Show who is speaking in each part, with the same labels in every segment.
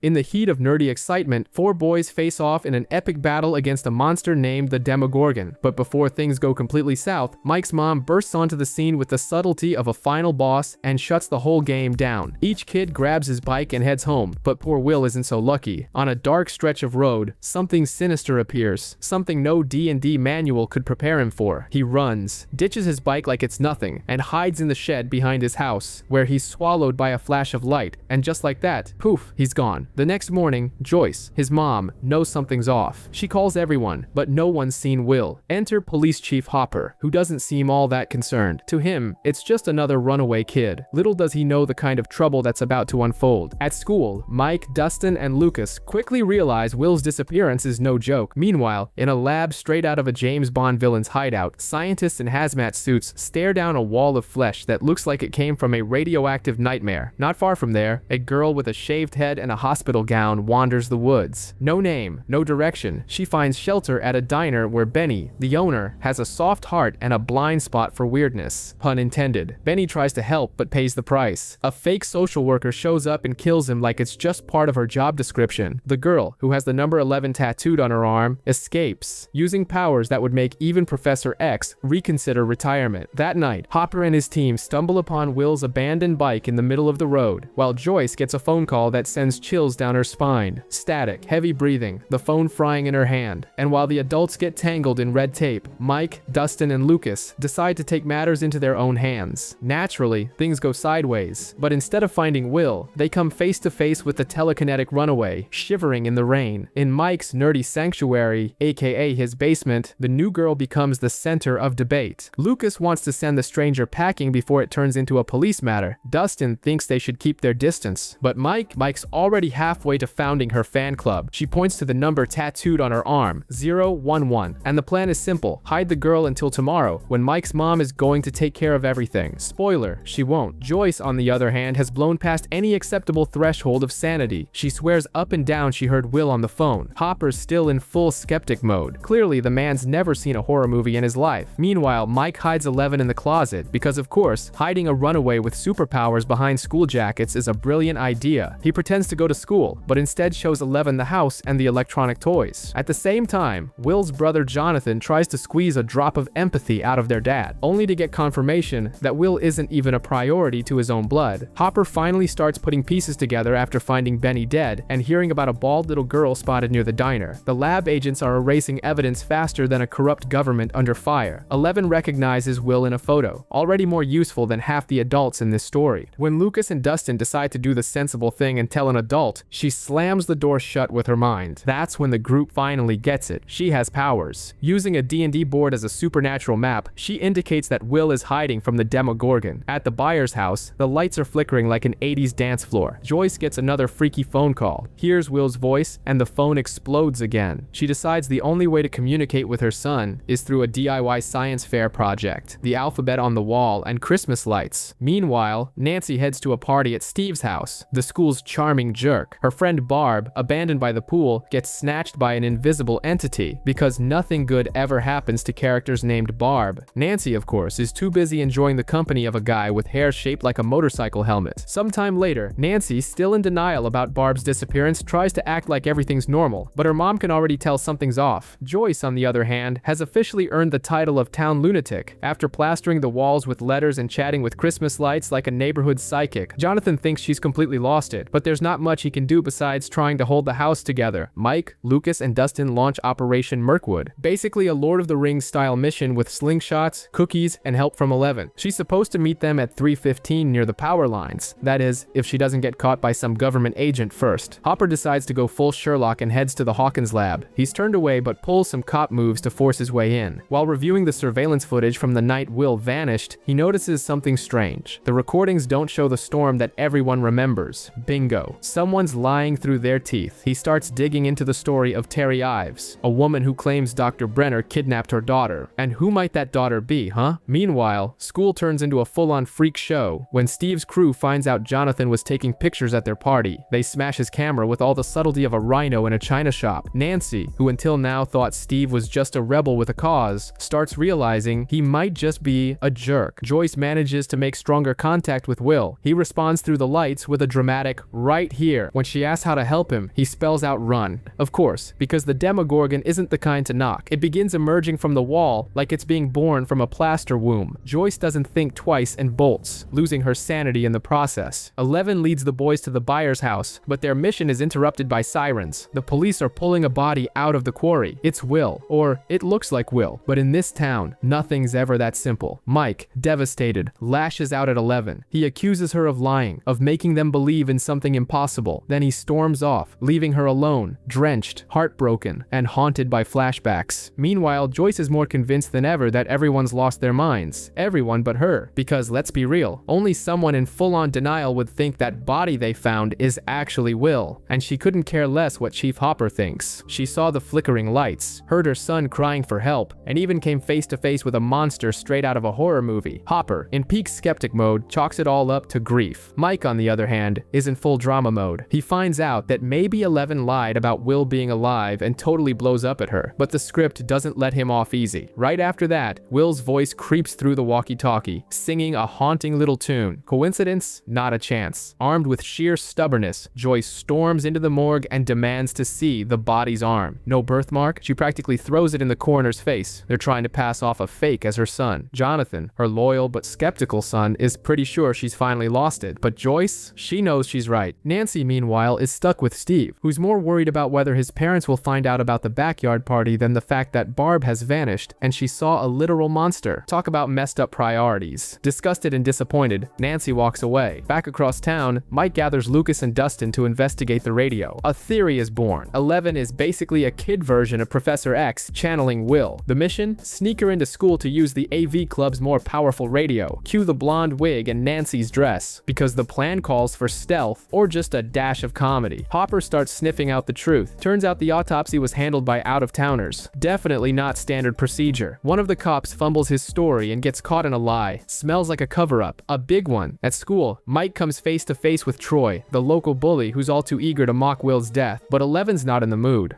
Speaker 1: In the heat of nerdy excitement, four boys face off in an epic battle against a monster named the Demogorgon. But before things go completely south, Mike's mom bursts onto the scene with the subtlety of a final boss and shuts the whole game down. Each kid grabs his bike and heads home, but poor Will isn't so lucky. On a dark stretch of road, something sinister appears, something no D&D manual could prepare him for. He runs, ditches his bike like it's nothing, and hides in the shed behind his house, where he's swallowed by a flash of light, and just like that, poof, he's gone. The next morning, Joyce, his mom, knows something's off. She calls everyone, but no one's seen Will. Enter Police Chief Hopper, who doesn't seem all that concerned. To him, it's just another runaway kid. Little does he know the kind of trouble that's about to unfold. At school, Mike, Dustin, and Lucas quickly realize Will's disappearance is no joke. Meanwhile, in a lab straight out of a James Bond villain's hideout, scientists in hazmat suits stare down a wall of flesh that looks like it came from a radioactive nightmare. Not far from there, a girl with a shaved head and a hospital gown wanders the woods. No name, no direction. She finds shelter at a diner where Benny, the owner, has a soft heart and a blind spot for weirdness. Pun intended. Benny tries to help but pays the price. A fake social worker shows up and kills him like it's just part of her job description. The girl, who has the number 11 tattooed on her arm, escapes, using powers that would make even Professor X reconsider retirement. That night, Hopper and his team stumble upon Will's abandoned bike in the middle of the road, while Joyce gets a phone call that sends chills down her spine. Static, heavy breathing, the phone frying in her hand. And while the adults get tangled in red tape, Mike, Dustin, and Lucas decide to take matters into their own hands. Naturally, things go sideways, but instead of finding Will, they come face to face with the telekinetic runaway, shivering in the rain. In Mike's nerdy sanctuary, aka his basement, the new girl becomes the center of debate. Lucas wants to send the stranger packing before it turns into a police matter. Dustin thinks they should keep their distance, but Mike's already halfway to founding her fan club. She points to the number tattooed on her arm, 011, and the plan is simple: hide the girl until tomorrow, when Mike's mom is going to take care of everything. Spoiler, she won't. Joyce, on the other hand, has blown past any acceptable threshold of sanity. She swears up and down she heard Will on the phone. Hopper's still in full skeptic mode. Clearly, the man's never seen a horror movie in his life. Meanwhile, Mike hides 11 in the closet, because of course, hiding a runaway with superpowers behind school jackets is a brilliant idea. He pretends to go to school, but instead shows 11 the house and the electronic toys. At the same time, Will's brother Jonathan tries to squeeze a drop of empathy out of their dad, only to get confirmation that Will isn't even a priority to his own blood. Hopper finally starts putting pieces together after finding Benny dead and hearing about a bald little girl spotted near the diner. The lab agents are erasing evidence faster than a corrupt government under fire. 11 recognizes Will in a photo, already more useful than half the adults in this story. When Lucas and Dustin decide to do the sensible thing and tell an adult, she slams the door shut with her mind. That's when the group finally gets it. She has powers. Using a D&D board as a supernatural map, she indicates that Will is hiding from the Demogorgon. At the buyer's house, the lights are flickering like an 80s dance floor. Joyce gets another freaky phone call, hears Will's voice, and the phone explodes again. She decides the only way to communicate with her son is through a DIY science fair project, the alphabet on the wall, and Christmas lights. Meanwhile, Nancy heads to a party at Steve's house, the school's charming jerk. Her friend Barb, abandoned by the pool, gets snatched by an invisible entity, because nothing good ever happens to characters named Barb. Nancy, of course, is too busy enjoying the company of a guy with hair shaped like a motorcycle helmet. Sometime later, Nancy, still in denial about Barb's disappearance, tries to act like everything's normal, but her mom can already tell something's off. Joyce, on the other hand, has officially earned the title of town lunatic after plastering the walls with letters and chatting with Christmas lights like a neighborhood psychic. Jonathan thinks she's completely lost it, but there's not much he can do besides trying to hold the house together. Mike, Lucas, and Dustin launch Operation Mirkwood, basically a Lord of the Rings style mission with slingshots, cookies, and help from 11. She's supposed to meet them at 3:15 near the power lines. That is, if she doesn't get caught by some government agent first. Hopper decides to go full Sherlock and heads to the Hawkins lab. He's turned away but pulls some cop moves to force his way in. While reviewing the surveillance footage from the night Will vanished, he notices something strange. The recordings don't show the storm that everyone remembers. Bingo. Someone's lying through their teeth. He starts digging into the story of Terry Ives, a woman who claims Dr. Brenner kidnapped her daughter. And who might that daughter be, huh? Meanwhile, school turns into a full-on freak show when Steve's crew finds out Jonathan was taking pictures at their party. They smash his camera with all the subtlety of a rhino in a china shop. Nancy, who until now thought Steve was just a rebel with a cause, starts realizing he might just be a jerk. Joyce manages to make stronger contact with Will. He responds through the lights with a dramatic "right here" When she asks how to help him, he spells out run. Of course, because the Demogorgon isn't the kind to knock. It begins emerging from the wall like it's being born from a plaster womb. Joyce doesn't think twice and bolts, losing her sanity in the process. 11 leads the boys to the buyer's house, but their mission is interrupted by sirens. The police are pulling a body out of the quarry. It's Will, or it looks like Will, but in this town, nothing's ever that simple. Mike, devastated, lashes out at 11. He accuses her of lying, of making them believe in something impossible. Then he storms off, leaving her alone, drenched, heartbroken, and haunted by flashbacks. Meanwhile, Joyce is more convinced than ever that everyone's lost their minds. Everyone but her. Because let's be real, only someone in full-on denial would think that body they found is actually Will, and she couldn't care less what Chief Hopper thinks. She saw the flickering lights, heard her son crying for help, and even came face to face with a monster straight out of a horror movie. Hopper, in peak skeptic mode, chalks it all up to grief. Mike, on the other hand, is in full drama mode. He finds out that maybe 11 lied about Will being alive and totally blows up at her, but the script doesn't let him off easy. Right after that, Will's voice creeps through the walkie-talkie, singing a haunting little tune. Coincidence? Not a chance. Armed with sheer stubbornness, Joyce storms into the morgue and demands to see the body's arm. No birthmark? She practically throws it in the coroner's face. They're trying to pass off a fake as her son. Jonathan, her loyal but skeptical son, is pretty sure she's finally lost it, but Joyce? She knows she's right. Nancy, meanwhile, is stuck with Steve, who's more worried about whether his parents will find out about the backyard party than the fact that Barb has vanished and she saw a literal monster. Talk about messed up priorities. Disgusted and disappointed, Nancy walks away. Back across town, Mike gathers Lucas and Dustin to investigate the radio. A theory is born. 11 is basically a kid version of Professor X channeling Will. The mission? Sneak her into school to use the AV Club's more powerful radio. Cue the blonde wig and Nancy's dress, because the plan calls for stealth or just a dash of comedy. Hopper starts sniffing out the truth. Turns out the autopsy was handled by out-of-towners. Definitely not standard procedure. One of the cops fumbles his story and gets caught in a lie. Smells like a cover-up. A big one. At school, Mike comes face to face with Troy, the local bully who's all too eager to mock Will's death, but 11's not in the mood.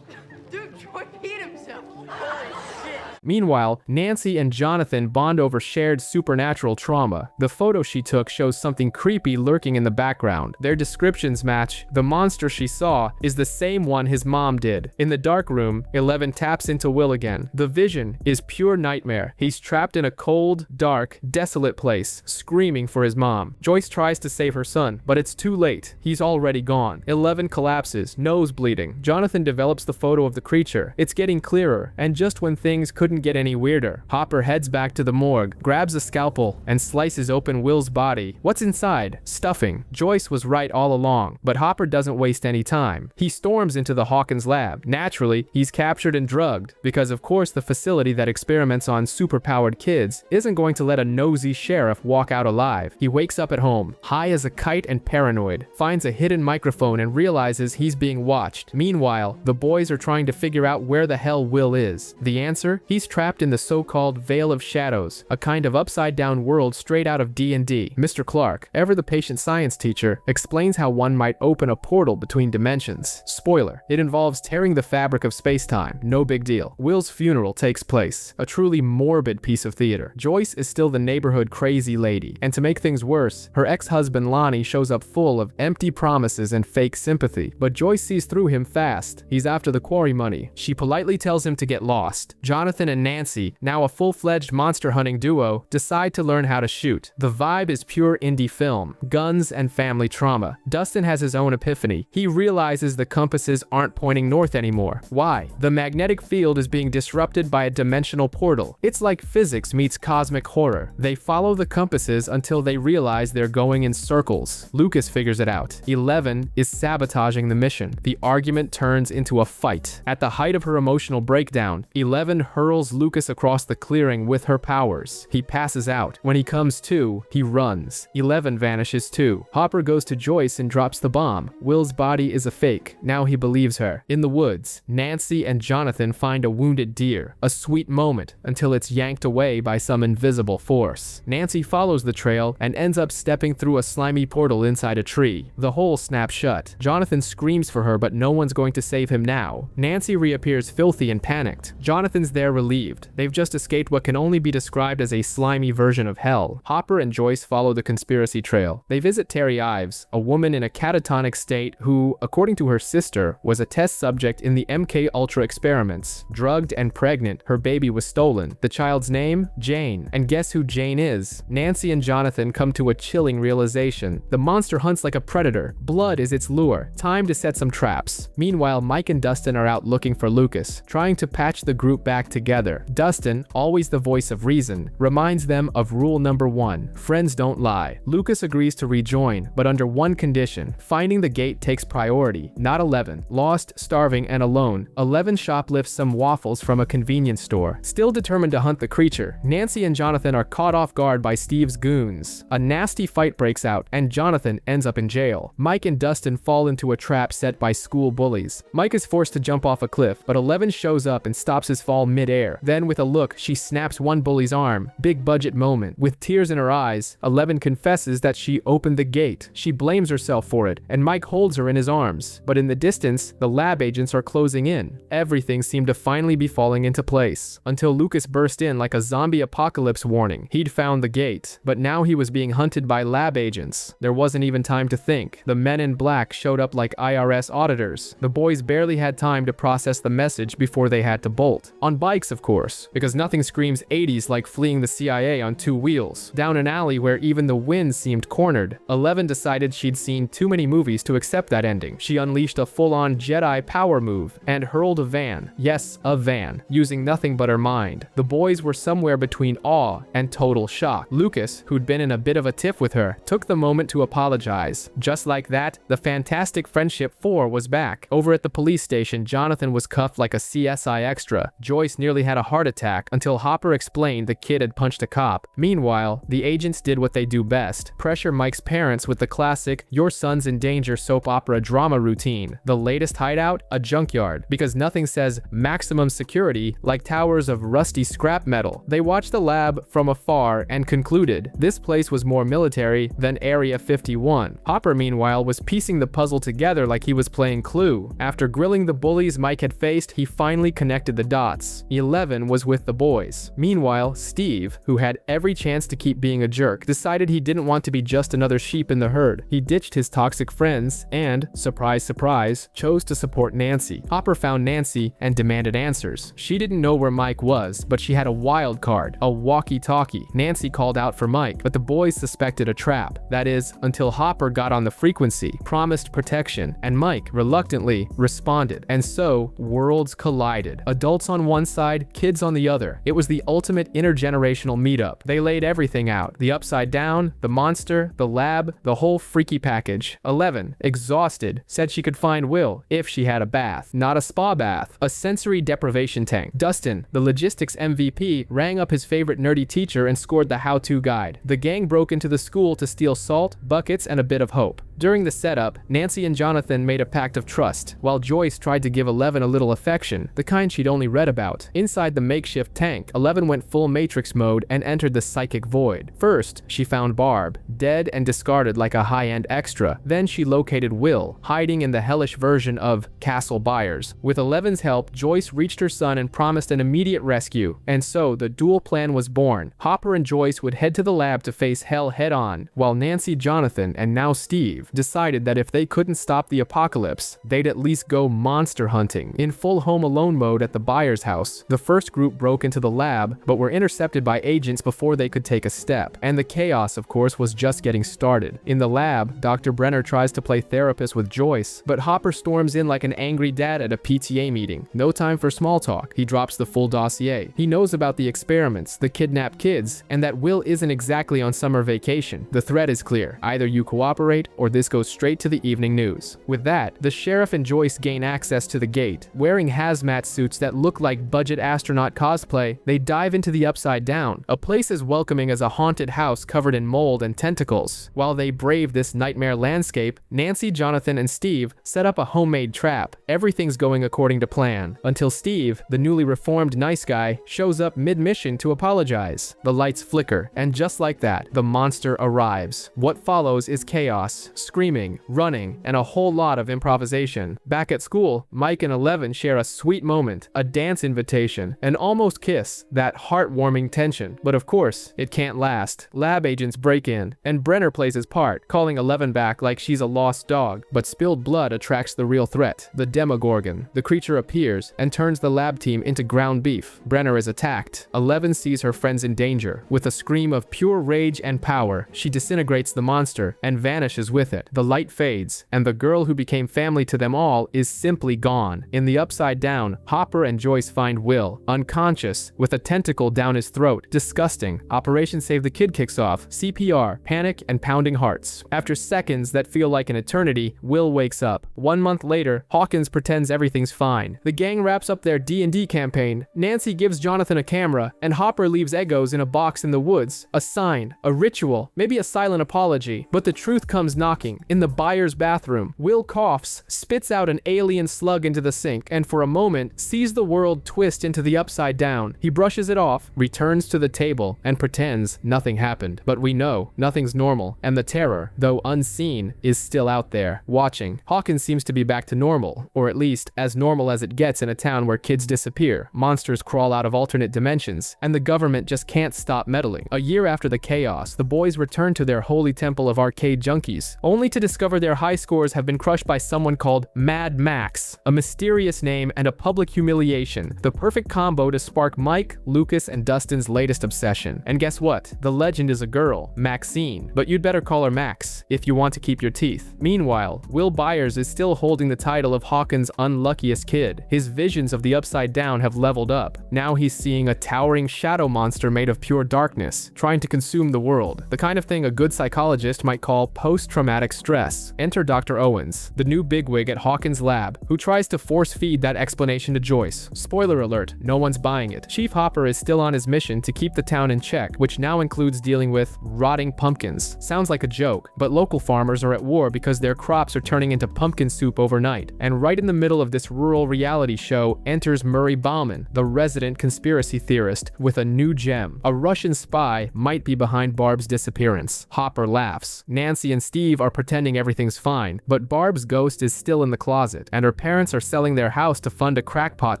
Speaker 2: Dude, Troy peed himself. Holy shit.
Speaker 1: Meanwhile, Nancy and Jonathan bond over shared supernatural trauma. The photo she took shows something creepy lurking in the background. Their descriptions match. The monster she saw is the same one his mom did. In the dark room, 11 taps into Will again. The vision is pure nightmare. He's trapped in a cold, dark, desolate place, screaming for his mom. Joyce tries to save her son, but it's too late. He's already gone. 11 collapses, nose bleeding. Jonathan develops the photo of the creature. It's getting clearer, and just when things couldn't get any weirder, Hopper heads back to the morgue, grabs a scalpel, and slices open Will's body. What's inside? Stuffing. Joyce was right all along, but Hopper doesn't waste any time. He storms into the Hawkins lab. Naturally, he's captured and drugged, because of course the facility that experiments on superpowered kids isn't going to let a nosy sheriff walk out alive. He wakes up at home, high as a kite and paranoid, finds a hidden microphone and realizes he's being watched. Meanwhile, the boys are trying to figure out where the hell Will is. The answer? He's trapped in the so-called Veil of Shadows, a kind of upside-down world straight out of D&D. Mr. Clark, ever the patient science teacher, explains how one might open a portal between dimensions. Spoiler, it involves tearing the fabric of space-time. No big deal. Will's funeral takes place, a truly morbid piece of theater. Joyce is still the neighborhood crazy lady, and to make things worse, her ex-husband Lonnie shows up full of empty promises and fake sympathy. But Joyce sees through him fast. He's after the quarry money. She politely tells him to get lost. Jonathan and Nancy, now a full-fledged monster-hunting duo, decide to learn how to shoot. The vibe is pure indie film, guns and family trauma. Dustin has his own epiphany. He realizes the compasses aren't pointing north anymore. Why? The magnetic field is being disrupted by a dimensional portal. It's like physics meets cosmic horror. They follow the compasses until they realize they're going in circles. Lucas figures it out. 11 is sabotaging the mission. The argument turns into a fight. At the height of her emotional breakdown, 11 hurls Lucas across the clearing with her powers. He passes out. When he comes to, he runs. 11 vanishes too. Hopper goes to Joyce and drops the bomb. Will's body is a fake. Now he believes her. In the woods, Nancy and Jonathan find a wounded deer. A sweet moment until it's yanked away by some invisible force. Nancy follows the trail and ends up stepping through a slimy portal inside a tree. The hole snaps shut. Jonathan screams for her, but no one's going to save him now. Nancy reappears filthy and panicked. Jonathan's there relieved relieved. They've just escaped what can only be described as a slimy version of hell. Hopper and Joyce follow the conspiracy trail. They visit Terry Ives, a woman in a catatonic state who, according to her sister, was a test subject in the MK Ultra experiments. Drugged and pregnant, her baby was stolen. The child's name? Jane. And guess who Jane is? Nancy and Jonathan come to a chilling realization. The monster hunts like a predator. Blood is its lure. Time to set some traps. Meanwhile, Mike and Dustin are out looking for Lucas, trying to patch the group back together. Dustin, always the voice of reason, reminds them of rule number 1. Friends don't lie. Lucas agrees to rejoin, but under one condition. Finding the gate takes priority, not 11. Lost, starving, and alone, 11 shoplifts some waffles from a convenience store. Still determined to hunt the creature, Nancy and Jonathan are caught off guard by Steve's goons. A nasty fight breaks out, and Jonathan ends up in jail. Mike and Dustin fall into a trap set by school bullies. Mike is forced to jump off a cliff, but 11 shows up and stops his fall mid-air. Then, with a look, she snaps one bully's arm. Big budget moment. With tears in her eyes, 11 confesses that she opened the gate. She blames herself for it, and Mike holds her in his arms. But in the distance, the lab agents are closing in. Everything seemed to finally be falling into place, until Lucas burst in like a zombie apocalypse warning. He'd found the gate, but now he was being hunted by lab agents. There wasn't even time to think. The men in black showed up like IRS auditors. The boys barely had time to process the message before they had to bolt. On bikes, of course, because nothing screams 80s like fleeing the CIA on 2 wheels. Down an alley where even the wind seemed cornered, 11 decided she'd seen too many movies to accept that ending. She unleashed a full-on Jedi power move and hurled a van. Yes, a van, using nothing but her mind. The boys were somewhere between awe and total shock. Lucas, who'd been in a bit of a tiff with her, took the moment to apologize. Just like that, the Fantastic Friendship 4 was back. Over at the police station, Jonathan was cuffed like a CSI extra. Joyce nearly had a heart attack until Hopper explained the kid had punched a cop. Meanwhile, the agents did what they do best: pressure Mike's parents with the classic "your son's in danger" soap opera drama routine. The latest hideout? A junkyard, because nothing says maximum security like towers of rusty scrap metal. They watched the lab from afar and concluded this place was more military than Area 51. Hopper, meanwhile, was piecing the puzzle together like he was playing Clue. After grilling the bullies Mike had faced, he finally connected the dots. 11 was with the boys. Meanwhile, Steve, who had every chance to keep being a jerk, decided he didn't want to be just another sheep in the herd. He ditched his toxic friends and, surprise surprise, chose to support Nancy. Hopper found Nancy and demanded answers. She didn't know where Mike was, but she had a wild card, a walkie-talkie. Nancy called out for Mike, but the boys suspected a trap. That is, until Hopper got on the frequency, promised protection, and Mike, reluctantly, responded. And so, worlds collided. Adults on one side, kids on the other. It was the ultimate intergenerational meetup. They laid everything out. The upside down, the monster, the lab, the whole freaky package. 11, exhausted, said she could find Will if she had a bath. Not a spa bath, a sensory deprivation tank. Dustin, the logistics MVP, rang up his favorite nerdy teacher and scored the how-to guide. The gang broke into the school to steal salt, buckets, and a bit of hope. During the setup, Nancy and Jonathan made a pact of trust, while Joyce tried to give 11 a little affection, the kind she'd only read about. Inside the makeshift tank, 11 went full Matrix mode and entered the psychic void. First, she found Barb, dead and discarded like a high-end extra. Then she located Will, hiding in the hellish version of Castle Byers. With 11's help, Joyce reached her son and promised an immediate rescue. And so, the dual plan was born. Hopper and Joyce would head to the lab to face hell head-on, while Nancy, Jonathan, and now Steve decided that if they couldn't stop the apocalypse, they'd at least go monster hunting. In full Home Alone mode at the Byers house, the first group broke into the lab, but were intercepted by agents before they could take a step. And the chaos, of course, was just getting started. In the lab, Dr. Brenner tries to play therapist with Joyce, but Hopper storms in like an angry dad at a PTA meeting. No time for small talk. He drops the full dossier. He knows about the experiments, the kidnapped kids, and that Will isn't exactly on summer vacation. The threat is clear. Either you cooperate, or this goes straight to the evening news. With that, the sheriff and Joyce gain access to the gate. Wearing hazmat suits that look like budget astronaut cosplay, they dive into the Upside Down, a place as welcoming as a haunted house covered in mold and tentacles. While they brave this nightmare landscape, Nancy, Jonathan, and Steve set up a homemade trap. Everything's going according to plan, until Steve, the newly reformed nice guy, shows up mid-mission to apologize. The lights flicker, and just like that, the monster arrives. What follows is chaos. screaming, running, and a whole lot of improvisation. Back at school, Mike and 11 share a sweet moment, a dance invitation, an almost kiss, that heartwarming tension. But of course, it can't last. Lab agents break in, and Brenner plays his part, calling 11 back like she's a lost dog. But spilled blood attracts the real threat, the Demogorgon. The creature appears and turns the lab team into ground beef. Brenner is attacked. 11 sees her friends in danger. With a scream of pure rage and power, she disintegrates the monster and vanishes with it. The light fades, and the girl who became family to them all is simply gone. In the Upside Down, Hopper and Joyce find Will, unconscious, with a tentacle down his throat. Disgusting. Operation Save the Kid kicks off. CPR, panic, and pounding hearts. After seconds that feel like an eternity, Will wakes up. 1 month later, Hawkins pretends everything's fine. The gang wraps up their D&D campaign. Nancy gives Jonathan a camera, and Hopper leaves Eggos in a box in the woods. A sign, a ritual, maybe a silent apology. But the truth comes knocking. In the buyer's bathroom, Will coughs, spits out an alien slug into the sink, and for a moment, sees the world twist into the Upside Down. He brushes it off, returns to the table, and pretends nothing happened. But we know nothing's normal, and the terror, though unseen, is still out there, watching. Hawkins seems to be back to normal, or at least as normal as it gets in a town where kids disappear, monsters crawl out of alternate dimensions, and the government just can't stop meddling. A year after the chaos, the boys return to their holy temple of arcade junkies, only to discover their high scores have been crushed by someone called Mad Max, a mysterious name and a public humiliation, the perfect combo to spark Mike, Lucas, and Dustin's latest obsession. And guess what? The legend is a girl, Maxine, but you'd better call her Max if you want to keep your teeth. Meanwhile, Will Byers is still holding the title of Hawkins' unluckiest kid. His visions of the Upside Down have leveled up. Now he's seeing a towering shadow monster made of pure darkness, trying to consume the world. The kind of thing a good psychologist might call post-traumatic stress. Enter Dr. Owens, the new bigwig at Hawkins' lab, who tries to force-feed that explanation to Joyce. Spoiler alert, no one's buying it. Chief Hopper is still on his mission to keep the town in check, which now includes dealing with rotting pumpkins. Sounds like a joke, but local farmers are at war because their crops are turning into pumpkin soup overnight. And right in the middle of this rural reality show enters Murray Bauman, the resident conspiracy theorist, with a new gem. A Russian spy might be behind Barb's disappearance. Hopper laughs. Nancy and Steve are pretending everything's fine, but Barb's ghost is still in the closet, and her parents are selling their house to fund a crackpot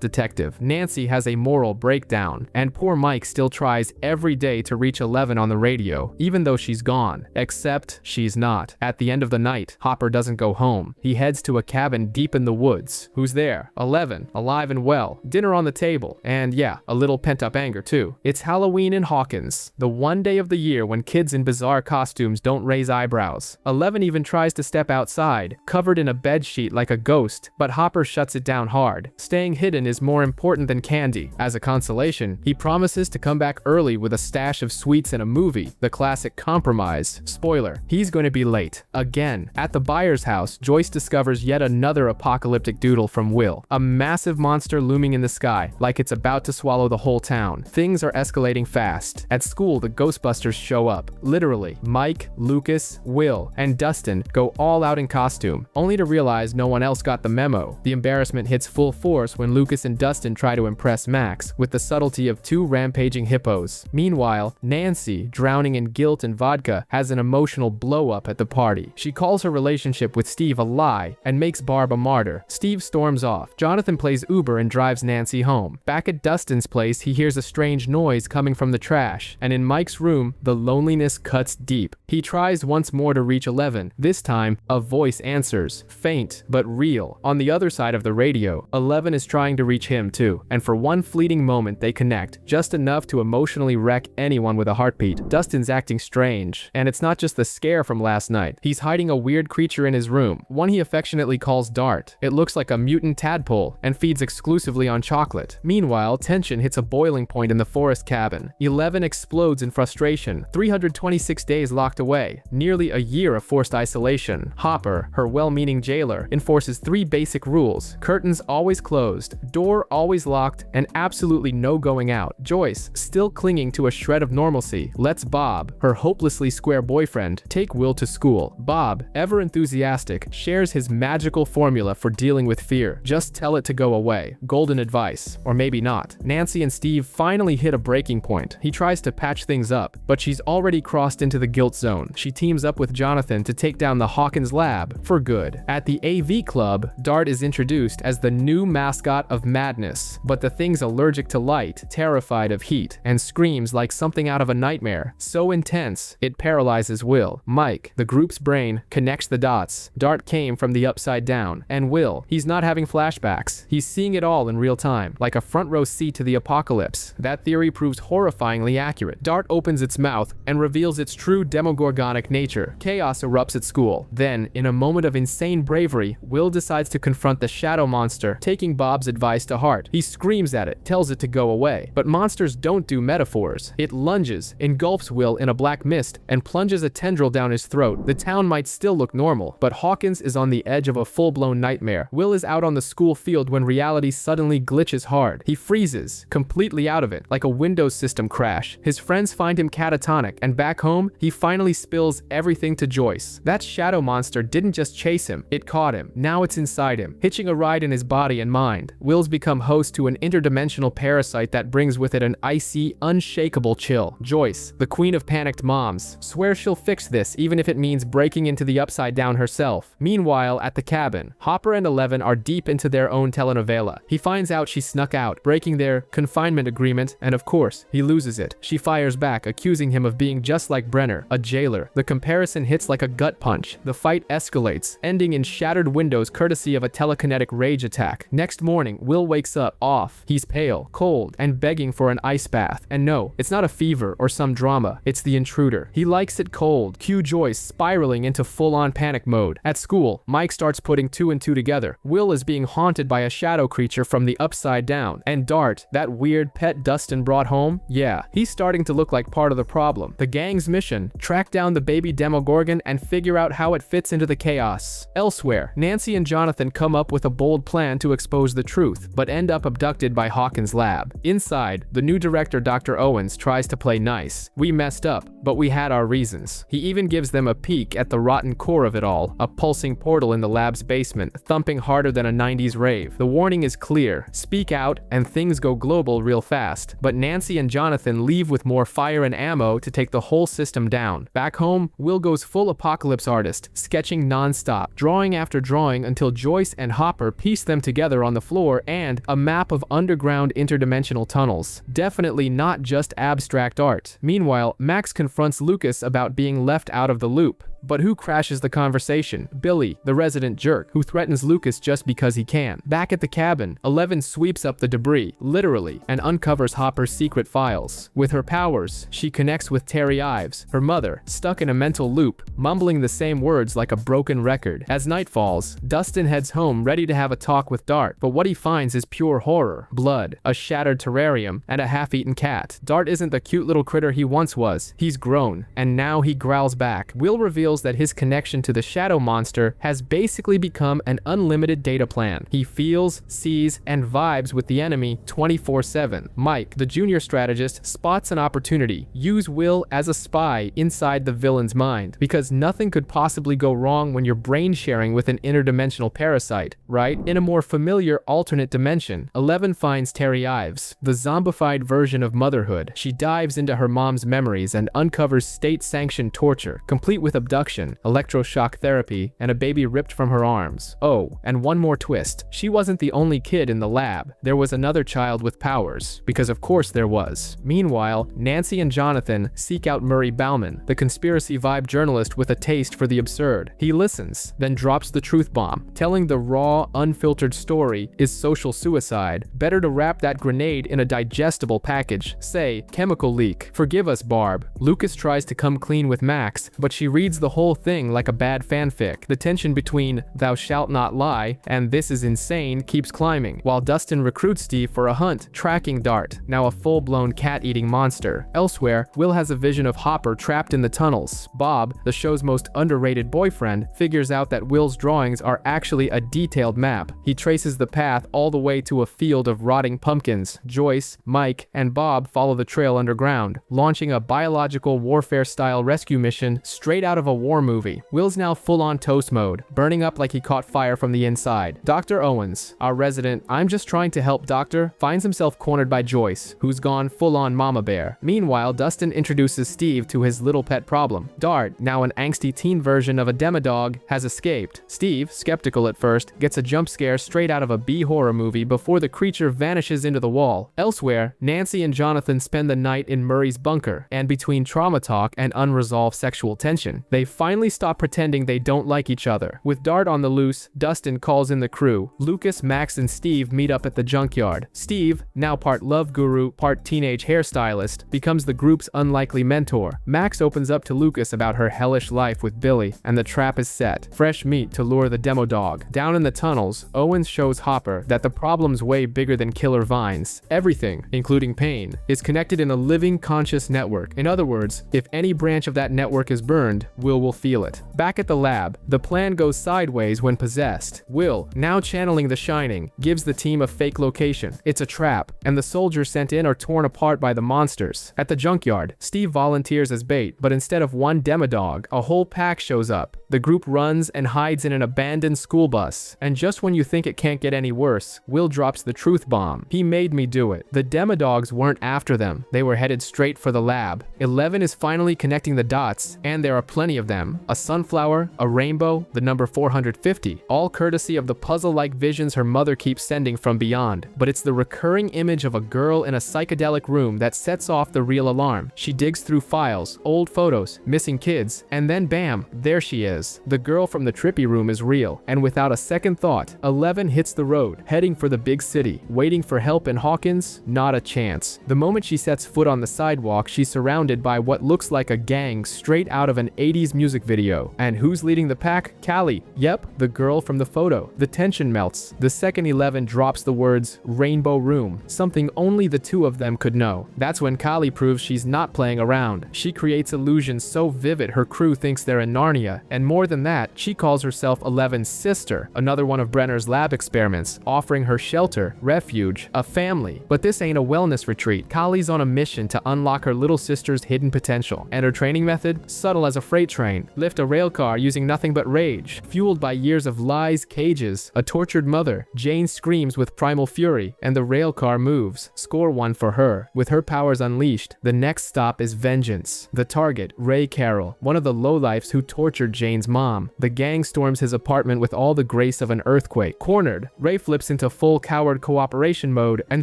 Speaker 1: detective. Nancy has a moral breakdown, and poor Mike still tries every day to reach 11 on the radio, even though she's gone. Except she's not. At the end of the night, Hopper doesn't go home. He heads to a cabin deep in the woods. Who's there? 11, alive and well. Dinner on the table, and yeah, a little pent-up anger too. It's Halloween in Hawkins, the one day of the year when kids in bizarre costumes don't raise eyebrows. 11 even tries to step outside, covered in a bedsheet like a ghost, but Hopper shuts it down hard. Staying hidden is more important than candy. As a consolation, he promises to come back early with a stash of sweets and a movie, the classic compromise. Spoiler, he's going to be late. Again. At the buyer's house, Joyce discovers yet another apocalyptic doodle from Will. A massive monster looming in the sky, like it's about to swallow the whole town. Things are escalating fast. At school, the Ghostbusters show up. Literally, Mike, Lucas, Will, and Dustin go all out in costume, only to realize no one else got the memo. The embarrassment hits full force when Lucas and Dustin try to impress Max with the subtlety of two rampaging hippos. Meanwhile, Nancy, drowning in guilt and vodka, has an emotional blow-up at the party. She calls her relationship with Steve a lie and makes Barb a martyr. Steve storms off. Jonathan plays Uber and drives Nancy home. Back at Dustin's place, he hears a strange noise coming from the trash, and in Mike's room, the loneliness cuts deep. He tries once more to reach 11. This time, a voice answers, faint but real. On the other side of the radio, 11 is trying to reach him too, and for one fleeting moment they connect, just enough to emotionally wreck anyone with a heartbeat. Dustin's acting strange, and it's not just the scare from last night. He's hiding a weird creature in his room, one he affectionately calls Dart. It looks like a mutant tadpole and feeds exclusively on chocolate. Meanwhile, tension hits a boiling point in the forest cabin. 11 explodes in frustration. 326 days locked away. Nearly a year of forced isolation. Hopper, her well-meaning jailer, enforces 3 basic rules. Curtains always closed, door always locked, and absolutely no going out. Joyce, still clinging to a shred of normalcy, lets Bob, her hopelessly square boyfriend, take Will to school. Bob, ever enthusiastic, shares his magical formula for dealing with fear. Just tell it to go away. Golden advice. Or maybe not. Nancy and Steve finally hit a breaking point. He tries to patch things up, but she's already crossed into the guilt zone. She teams up with Jonathan to to take down the Hawkins lab for good. At the AV Club, Dart is introduced as the new mascot of madness, but the thing's allergic to light, terrified of heat, and screams like something out of a nightmare, so intense it paralyzes Will. Mike, the group's brain, connects the dots. Dart came from the upside down, and Will, he's not having flashbacks. He's seeing it all in real time, like a front row seat to the apocalypse. That theory proves horrifyingly accurate. Dart opens its mouth and reveals its true demogorgonic nature. Chaos erupts at school. Then, in a moment of insane bravery, Will decides to confront the shadow monster, taking Bob's advice to heart. He screams at it, tells it to go away. But monsters don't do metaphors. It lunges, engulfs Will in a black mist, and plunges a tendril down his throat. The town might still look normal, but Hawkins is on the edge of a full-blown nightmare. Will is out on the school field when reality suddenly glitches hard. He freezes, completely out of it, like a Windows system crash. His friends find him catatonic, and back home, he finally spills everything to Joyce. That shadow monster didn't just chase him, it caught him. Now it's inside him, hitching a ride in his body and mind. Will's become host to an interdimensional parasite that brings with it an icy, unshakable chill. Joyce, the queen of panicked moms, swears she'll fix this even if it means breaking into the upside down herself. Meanwhile, at the cabin, Hopper and Eleven are deep into their own telenovela. He finds out she snuck out, breaking their confinement agreement, and of course, he loses it. She fires back, accusing him of being just like Brenner, a jailer. The comparison hits like a gut punch. The fight escalates, ending in shattered windows courtesy of a telekinetic rage attack. Next morning, Will wakes up, off. He's pale, cold, and begging for an ice bath. And no, it's not a fever or some drama. It's the intruder. He likes it cold. Cue Joyce spiraling into full-on panic mode. At school, Mike starts putting two and two together. Will is being haunted by a shadow creature from the upside down. And Dart, that weird pet Dustin brought home, yeah, he's starting to look like part of the problem. The gang's mission: track down the baby Demogorgon and figure out how it fits into the chaos. Elsewhere, Nancy and Jonathan come up with a bold plan to expose the truth, but end up abducted by Hawkins' lab. Inside, the new director, Dr. Owens, tries to play nice. We messed up, but we had our reasons. He even gives them a peek at the rotten core of it all, a pulsing portal in the lab's basement, thumping harder than a 90s rave. The warning is clear: speak out and things go global real fast. But Nancy and Jonathan leave with more fire and ammo to take the whole system down. Back home, Will goes full apocalypse artist, sketching non-stop, drawing after drawing until Joyce and Hopper piece them together on the floor and a map of underground interdimensional tunnels. Definitely not just abstract art. Meanwhile, Max confronts Lucas about being left out of the loop. But who crashes the conversation? Billy, the resident jerk, who threatens Lucas just because he can. Back at the cabin, Eleven sweeps up the debris, literally, and uncovers Hopper's secret files. With her powers, she connects with Terry Ives, her mother, stuck in a mental loop, mumbling the same words like a broken record. As night falls, Dustin heads home ready to have a talk with Dart, but what he finds is pure horror: blood, a shattered terrarium, and a half-eaten cat. Dart isn't the cute little critter he once was. He's grown, and now he growls back. Will reveals that his connection to the shadow monster has basically become an unlimited data plan. He feels, sees, and vibes with the enemy 24/7. Mike, the junior strategist, spots an opportunity: use Will as a spy inside the villain's mind, because nothing could possibly go wrong when you're brain sharing with an interdimensional parasite, right? In a more familiar alternate dimension, Eleven finds Terry Ives, the zombified version of motherhood. She dives into her mom's memories and uncovers state-sanctioned torture, complete with abduction, electroshock therapy, and a baby ripped from her arms. Oh, and one more twist: she wasn't the only kid in the lab. There was another child with powers, because of course there was. Meanwhile, Nancy and Jonathan seek out Murray Bauman, the conspiracy vibe journalist with a taste for the absurd. He listens, then drops the truth bomb, telling the raw, unfiltered story is social suicide. Better to wrap that grenade in a digestible package, say, chemical leak. Forgive us, Barb. Lucas tries to come clean with Max, but she reads the whole thing like a bad fanfic. The tension between "thou shalt not lie" and "this is insane" keeps climbing, while Dustin recruits Steve for a hunt, tracking Dart, now a full-blown cat-eating monster. Elsewhere, Will has a vision of Hopper trapped in the tunnels. Bob, the show's most underrated boyfriend, figures out that Will's drawings are actually a detailed map. He traces the path all the way to a field of rotting pumpkins. Joyce, Mike, and Bob follow the trail underground, launching a biological warfare-style rescue mission straight out of a war movie. Will's now full-on toast mode, burning up like he caught fire from the inside. Dr. Owens, our resident "I'm just trying to help doctor," finds himself cornered by Joyce, who's gone full-on mama bear. Meanwhile, Dustin introduces Steve to his little pet problem. Dart, now an angsty teen version of a demodog, has escaped. Steve, skeptical at first, gets a jump scare straight out of a B-horror movie before the creature vanishes into the wall. Elsewhere, Nancy and Jonathan spend the night in Murray's bunker, and between trauma talk and unresolved sexual tension, they finally stop pretending they don't like each other. With Dart on the loose, Dustin calls in the crew. Lucas, Max, and Steve meet up at the junkyard. Steve, now part love guru, part teenage hairstylist, becomes the group's unlikely mentor. Max opens up to Lucas about her hellish life with Billy, and the trap is set. Fresh meat to lure the demo dog. Down in the tunnels, Owens shows Hopper that the problem's way bigger than killer vines. Everything, including pain, is connected in a living conscious network. In other words, if any branch of that network is burned, Will feel it. Back at the lab, the plan goes sideways when possessed. Will, now channeling The Shining, gives the team a fake location. It's a trap, and the soldiers sent in are torn apart by the monsters. At the junkyard, Steve volunteers as bait, but instead of one demodog, a whole pack shows up. The group runs and hides in an abandoned school bus, and just when you think it can't get any worse, Will drops the truth bomb. He made me do it. The demodogs weren't after them. They were headed straight for the lab. 11 is finally connecting the dots, and there are plenty of them. A sunflower, a rainbow, the number 450, all courtesy of the puzzle-like visions her mother keeps sending from beyond. But it's the recurring image of a girl in a psychedelic room that sets off the real alarm. She digs through files, old photos, missing kids, and then bam, there she is. The girl from the trippy room is real, and without a second thought, 11 hits the road, heading for the big city. Waiting for help in Hawkins? Not a chance. The moment she sets foot on the sidewalk, she's surrounded by what looks like a gang straight out of an 80s music video. And who's leading the pack? Callie. Yep, the girl from the photo. The tension melts. The second 11 drops the words "Rainbow Room," something only the two of them could know. That's when Callie proves she's not playing around. She creates illusions so vivid her crew thinks they're in Narnia, and more than that, she calls herself 11's sister, another one of Brenner's lab experiments, offering her shelter, refuge, a family. But this ain't a wellness retreat. Kallie's on a mission to unlock her little sister's hidden potential, and her training method? Subtle as a freight train. Lift a rail car using nothing but rage. Fueled by years of lies, cages, a tortured mother, Jane screams with primal fury, and the rail car moves. Score one for her. With her powers unleashed, the next stop is vengeance. The target, Ray Carroll, one of the lowlifes who tortured Jane's mom. The gang storms his apartment with all the grace of an earthquake. Cornered, Ray flips into full coward cooperation mode and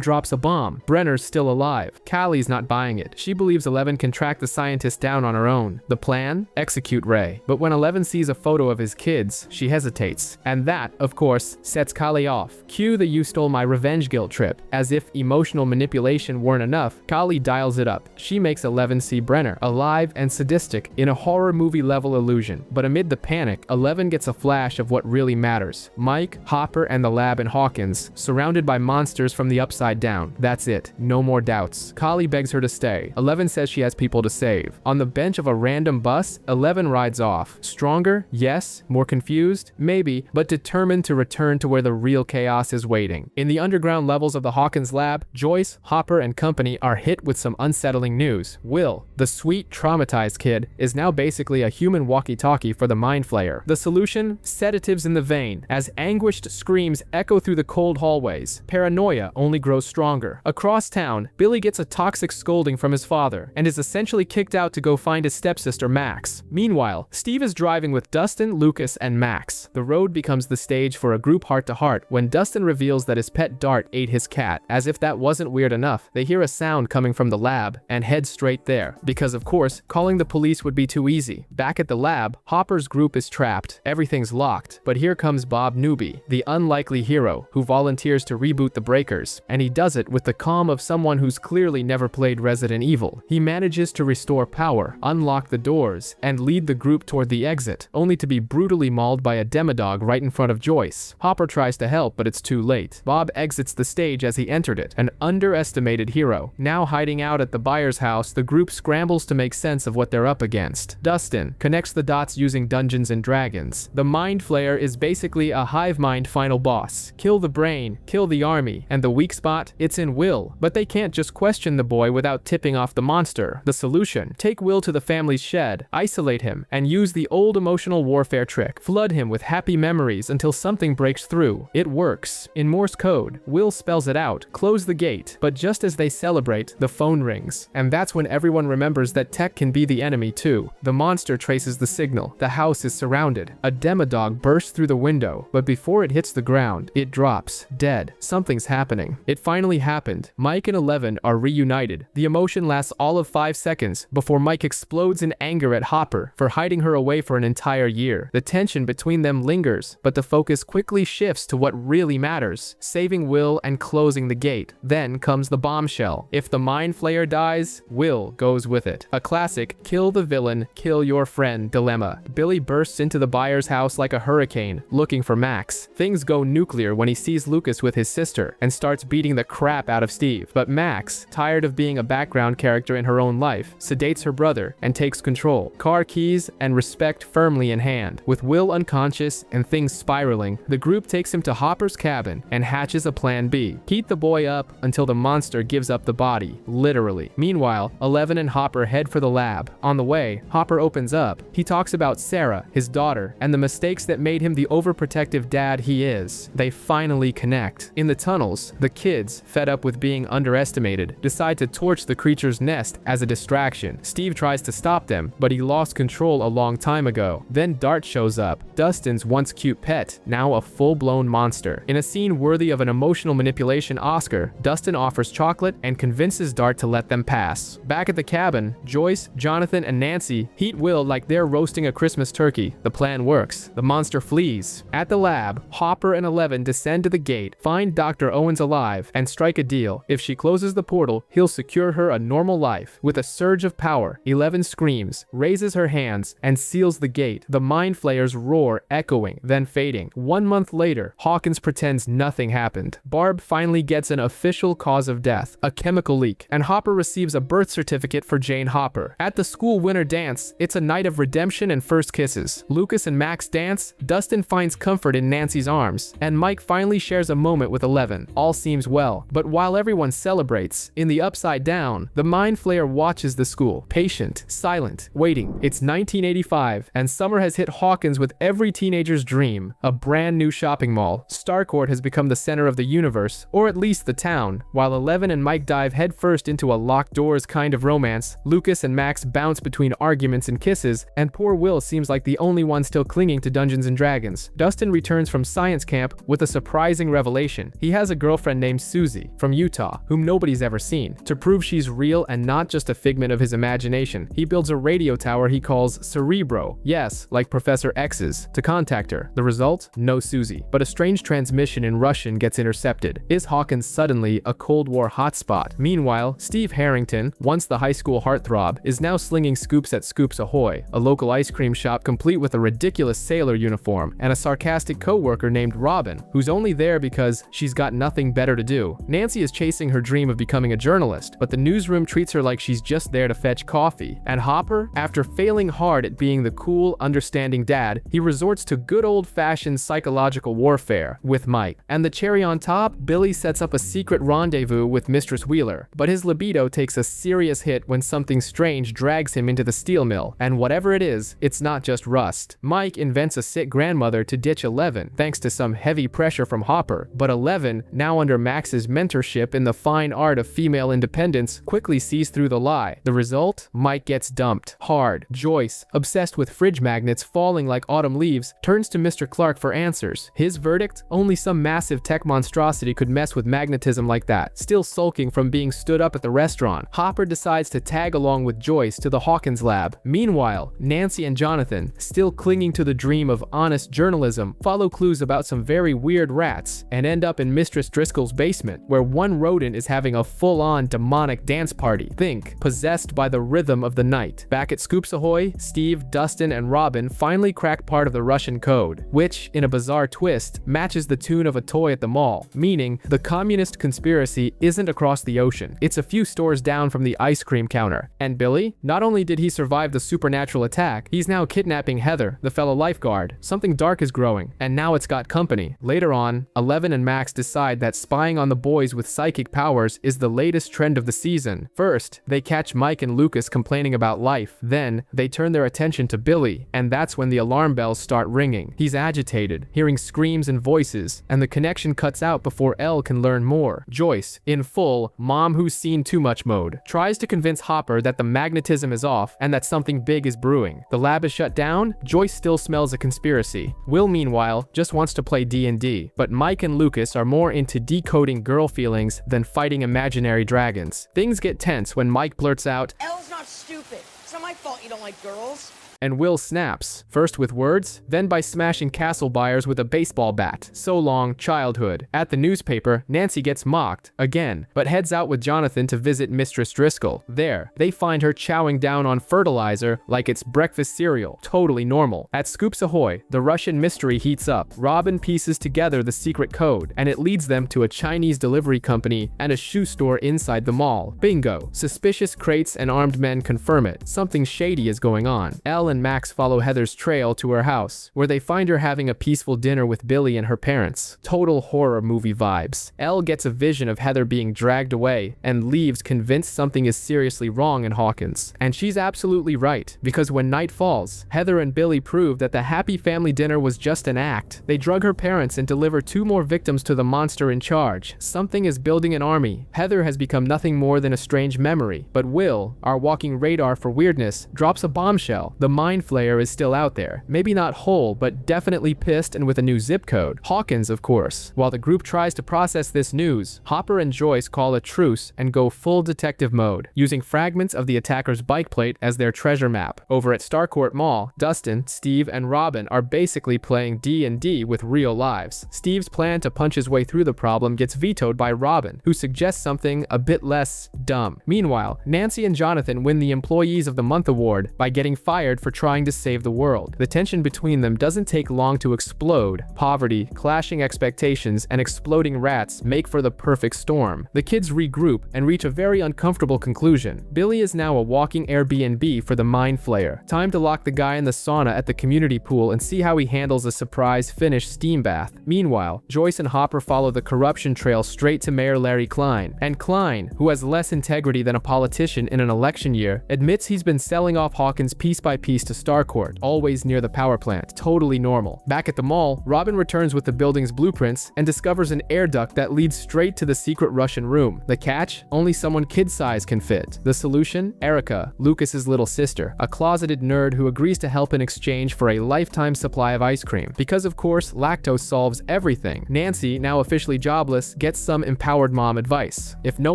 Speaker 1: drops a bomb. Brenner's still alive. Callie's not buying it. She believes 11 can track the scientist down on her own. The plan? Execute Ray. But when 11 sees a photo of his kids, she hesitates. And that, of course, sets Callie off. Cue the "you stole my revenge" guilt trip. As if emotional manipulation weren't enough, Callie dials it up. She makes 11 see Brenner, alive and sadistic, in a horror movie level illusion. But amid the panic, 11 gets a flash of what really matters. Mike, Hopper, and the lab in Hawkins, surrounded by monsters from the upside down. That's it. No more doubts. Callie begs her to stay. 11 says she has people to save. On the bench of a random bus, 11 rides off. Stronger? Yes. More confused? Maybe, but determined to return to where the real chaos is waiting. In the underground levels of the Hawkins lab, Joyce, Hopper, and company are hit with some unsettling news. Will, the sweet, traumatized kid, is now basically a human walkie-talkie for the Mind Flayer. The solution? Sedatives in the vein, as anguished screams echo through the cold hallways. Paranoia only grows stronger. Across town, Billy gets a toxic scolding from his father, and is essentially kicked out to go find his stepsister Max. Meanwhile, Steve is driving with Dustin, Lucas, and Max. The road becomes the stage for a group heart-to-heart when Dustin reveals that his pet Dart ate his cat. As if that wasn't weird enough, they hear a sound coming from the lab, and head straight there. Because of course, calling the police would be too easy. Back at the lab, Hopper's group is trapped. Everything's locked. But here comes Bob Newby, the unlikely hero, who volunteers to reboot the breakers. And he does it with the calm of someone who's clearly never played Resident Evil. He manages to restore power, unlock the doors, and lead the group toward the exit, only to be brutally mauled by a demodog right in front of Joyce. Hopper tries to help, but it's too late. Bob exits the stage as he entered it, an underestimated hero. Now hiding out at the buyer's house, the group scrambles to make sense of what they're up against. Dustin connects the dots using Dungeons and Dragons. The Mind Flayer is basically a hive mind final boss. Kill the brain, kill the army, and the weak spot? It's in Will. But they can't just question the boy without tipping off the monster. The solution? Take Will to the family's shed, isolate isolate him and use the old emotional warfare trick. Flood him with happy memories until something breaks through. It works. In Morse code, Will spells it out, close the gate, but just as they celebrate, the phone rings. And that's when everyone remembers that tech can be the enemy too. The monster traces the signal. The house is surrounded. A demodog bursts through the window, but before it hits the ground, it drops, dead. Something's happening. It finally happened. Mike and Eleven are reunited. The emotion lasts all of 5 seconds before Mike explodes in anger at Hopper for hiding her away for an entire year. The tension between them lingers, but the focus quickly shifts to what really matters, saving Will and closing the gate. Then comes the bombshell. If the Mind Flayer dies, Will goes with it. A classic kill the villain, kill your friend dilemma. Billy bursts into the Byers' house like a hurricane, looking for Max. Things go nuclear when he sees Lucas with his sister and starts beating the crap out of Steve. But Max, tired of being a background character in her own life, sedates her brother and takes control. Car keys and respect firmly in hand. With Will unconscious and things spiraling, the group takes him to Hopper's cabin and hatches a plan B. Heat the boy up until the monster gives up the body, literally. Meanwhile, Eleven and Hopper head for the lab. On the way, Hopper opens up. He talks about Sarah, his daughter, and the mistakes that made him the overprotective dad he is. They finally connect. In the tunnels, the kids, fed up with being underestimated, decide to torch the creature's nest as a distraction. Steve tries to stop them, but he lost control a long time ago. Then Dart shows up, Dustin's once cute pet, now a full-blown monster. In a scene worthy of an emotional manipulation Oscar, Dustin offers chocolate and convinces Dart to let them pass. Back at the cabin, Joyce, Jonathan, and Nancy heat Will like they're roasting a Christmas turkey. The plan works. The monster flees. At the lab, Hopper and Eleven descend to the gate, find Dr. Owens alive, and strike a deal. If she closes the portal, he'll secure her a normal life. With a surge of power, Eleven screams, raises her hands, and seals the gate. The Mind Flayers roar, echoing, then fading. 1 month later, Hawkins pretends nothing happened. Barb finally gets an official cause of death, a chemical leak, and Hopper receives a birth certificate for Jane Hopper. At the school winter dance, it's a night of redemption and first kisses. Lucas and Max dance, Dustin finds comfort in Nancy's arms, and Mike finally shares a moment with Eleven. All seems well, but while everyone celebrates, in the Upside Down, the Mind Flayer watches the school, patient, silent, waiting. It's 1985, and summer has hit Hawkins with every teenager's dream, a brand new shopping mall. Starcourt has become the center of the universe, or at least the town. While Eleven and Mike dive headfirst into a locked doors kind of romance, Lucas and Max bounce between arguments and kisses, and poor Will seems like the only one still clinging to Dungeons and Dragons. Dustin returns from science camp with a surprising revelation. He has a girlfriend named Susie from Utah, whom nobody's ever seen. To prove she's real and not just a figment of his imagination, he builds a radio tower he calls Cerebro, yes, like Professor X's, to contact her. The result? No Susie. But a strange transmission in Russian gets intercepted. Is Hawkins suddenly a Cold War hotspot? Meanwhile, Steve Harrington, once the high school heartthrob, is now slinging scoops at Scoops Ahoy, a local ice cream shop complete with a ridiculous sailor uniform, and a sarcastic co-worker named Robin, who's only there because she's got nothing better to do. Nancy is chasing her dream of becoming a journalist, but the newsroom treats her like she's just there to fetch coffee. And Hopper, after failing hard at being the cool, understanding dad, he resorts to good old-fashioned psychological warfare with Mike. And the cherry on top, Billy sets up a secret rendezvous with Mistress Wheeler, but his libido takes a serious hit when something strange drags him into the steel mill, and whatever it is, it's not just rust. Mike invents a sick grandmother to ditch Eleven, thanks to some heavy pressure from Hopper, but Eleven, now under Max's mentorship in the fine art of female independence, quickly sees through the lie. The result? Mike gets dumped. Hard. Joyce, obsessed with fridge magnets falling like autumn leaves, turns to Mr. Clark for answers. His verdict? Only some massive tech monstrosity could mess with magnetism like that. Still sulking from being stood up at the restaurant, Hopper decides to tag along with Joyce to the Hawkins lab. Meanwhile, Nancy and Jonathan, still clinging to the dream of honest journalism, follow clues about some very weird rats and end up in Mistress Driscoll's basement, where one rodent is having a full-on demonic dance party. Think, possessed by the rhythm of the night. Back at Scoops Ahoy, Steve, Dustin, and Robin finally crack part of the Russian code, which, in a bizarre twist, matches the tune of a toy at the mall, meaning the communist conspiracy isn't across the ocean. It's a few stores down from the ice cream counter. And Billy? Not only did he survive the supernatural attack, he's now kidnapping Heather, the fellow lifeguard. Something dark is growing, and now it's got company. Later on, Eleven and Max decide that spying on the boys with psychic powers is the latest trend of the season. First, they catch Mike and Lucas complaining about life. Then, they turn their attention to Billy, and that's when the alarm bells start ringing. He's agitated, hearing screams and voices, and the connection cuts out before Elle can learn more. Joyce, in full mom who's seen too much mode, tries to convince Hopper that the magnetism is off and that something big is brewing. The lab is shut down. Joyce still smells a conspiracy. Will, meanwhile, just wants to play D&D, but Mike and Lucas are more into decoding girl feelings than fighting imaginary dragons. Things get tense when Mike blurts out,
Speaker 2: Elle's not stupid. It's not my fault you don't like girls.
Speaker 1: and Will snaps, first with words, then by smashing castle buyers with a baseball bat. So long, childhood. At the newspaper, Nancy gets mocked, again, but heads out with Jonathan to visit Mistress Driscoll. There, they find her chowing down on fertilizer like it's breakfast cereal. Totally normal. At Scoops Ahoy, the Russian mystery heats up. Robin pieces together the secret code, and it leads them to a Chinese delivery company and a shoe store inside the mall. Bingo. Suspicious crates and armed men confirm it. Something shady is going on. Elle and Max follow Heather's trail to her house, where they find her having a peaceful dinner with Billy and her parents. Total horror movie vibes. Elle gets a vision of Heather being dragged away and leaves convinced something is seriously wrong in Hawkins. And she's absolutely right, because when night falls, Heather and Billy prove that the happy family dinner was just an act. They drug her parents and deliver 2 more victims to the monster in charge. Something is building an army. Heather has become nothing more than a strange memory, but Will, our walking radar for weirdness, drops a bombshell. The mind flayer is still out there. Maybe not whole, but definitely pissed and with a new zip code. Hawkins, of course. While the group tries to process this news, Hopper and Joyce call a truce and go full detective mode, using fragments of the attacker's bike plate as their treasure map. Over at Starcourt Mall, Dustin, Steve, and Robin are basically playing D&D with real lives. Steve's plan to punch his way through the problem gets vetoed by Robin, who suggests something a bit less dumb. Meanwhile, Nancy and Jonathan win the Employees of the Month award by getting fired for trying to save the world. The tension between them doesn't take long to explode. Poverty, clashing expectations, and exploding rats make for the perfect storm. The kids regroup and reach a very uncomfortable conclusion. Billy is now a walking Airbnb for the mind flayer. Time to lock the guy in the sauna at the community pool and see how he handles a surprise Finnish steam bath. Meanwhile, Joyce and Hopper follow the corruption trail straight to Mayor Larry Klein. And Klein, who has less integrity than a politician in an election year, admits he's been selling off Hawkins piece by piece to Starcourt, always near the power plant. Totally normal. Back at the mall, Robin returns with the building's blueprints and discovers an air duct that leads straight to the secret Russian room. The catch? Only someone kid-size can fit. The solution? Erica, Lucas's little sister, a closeted nerd who agrees to help in exchange for a lifetime supply of ice cream. Because of course, lactose solves everything. Nancy, now officially jobless, gets some empowered mom advice. If no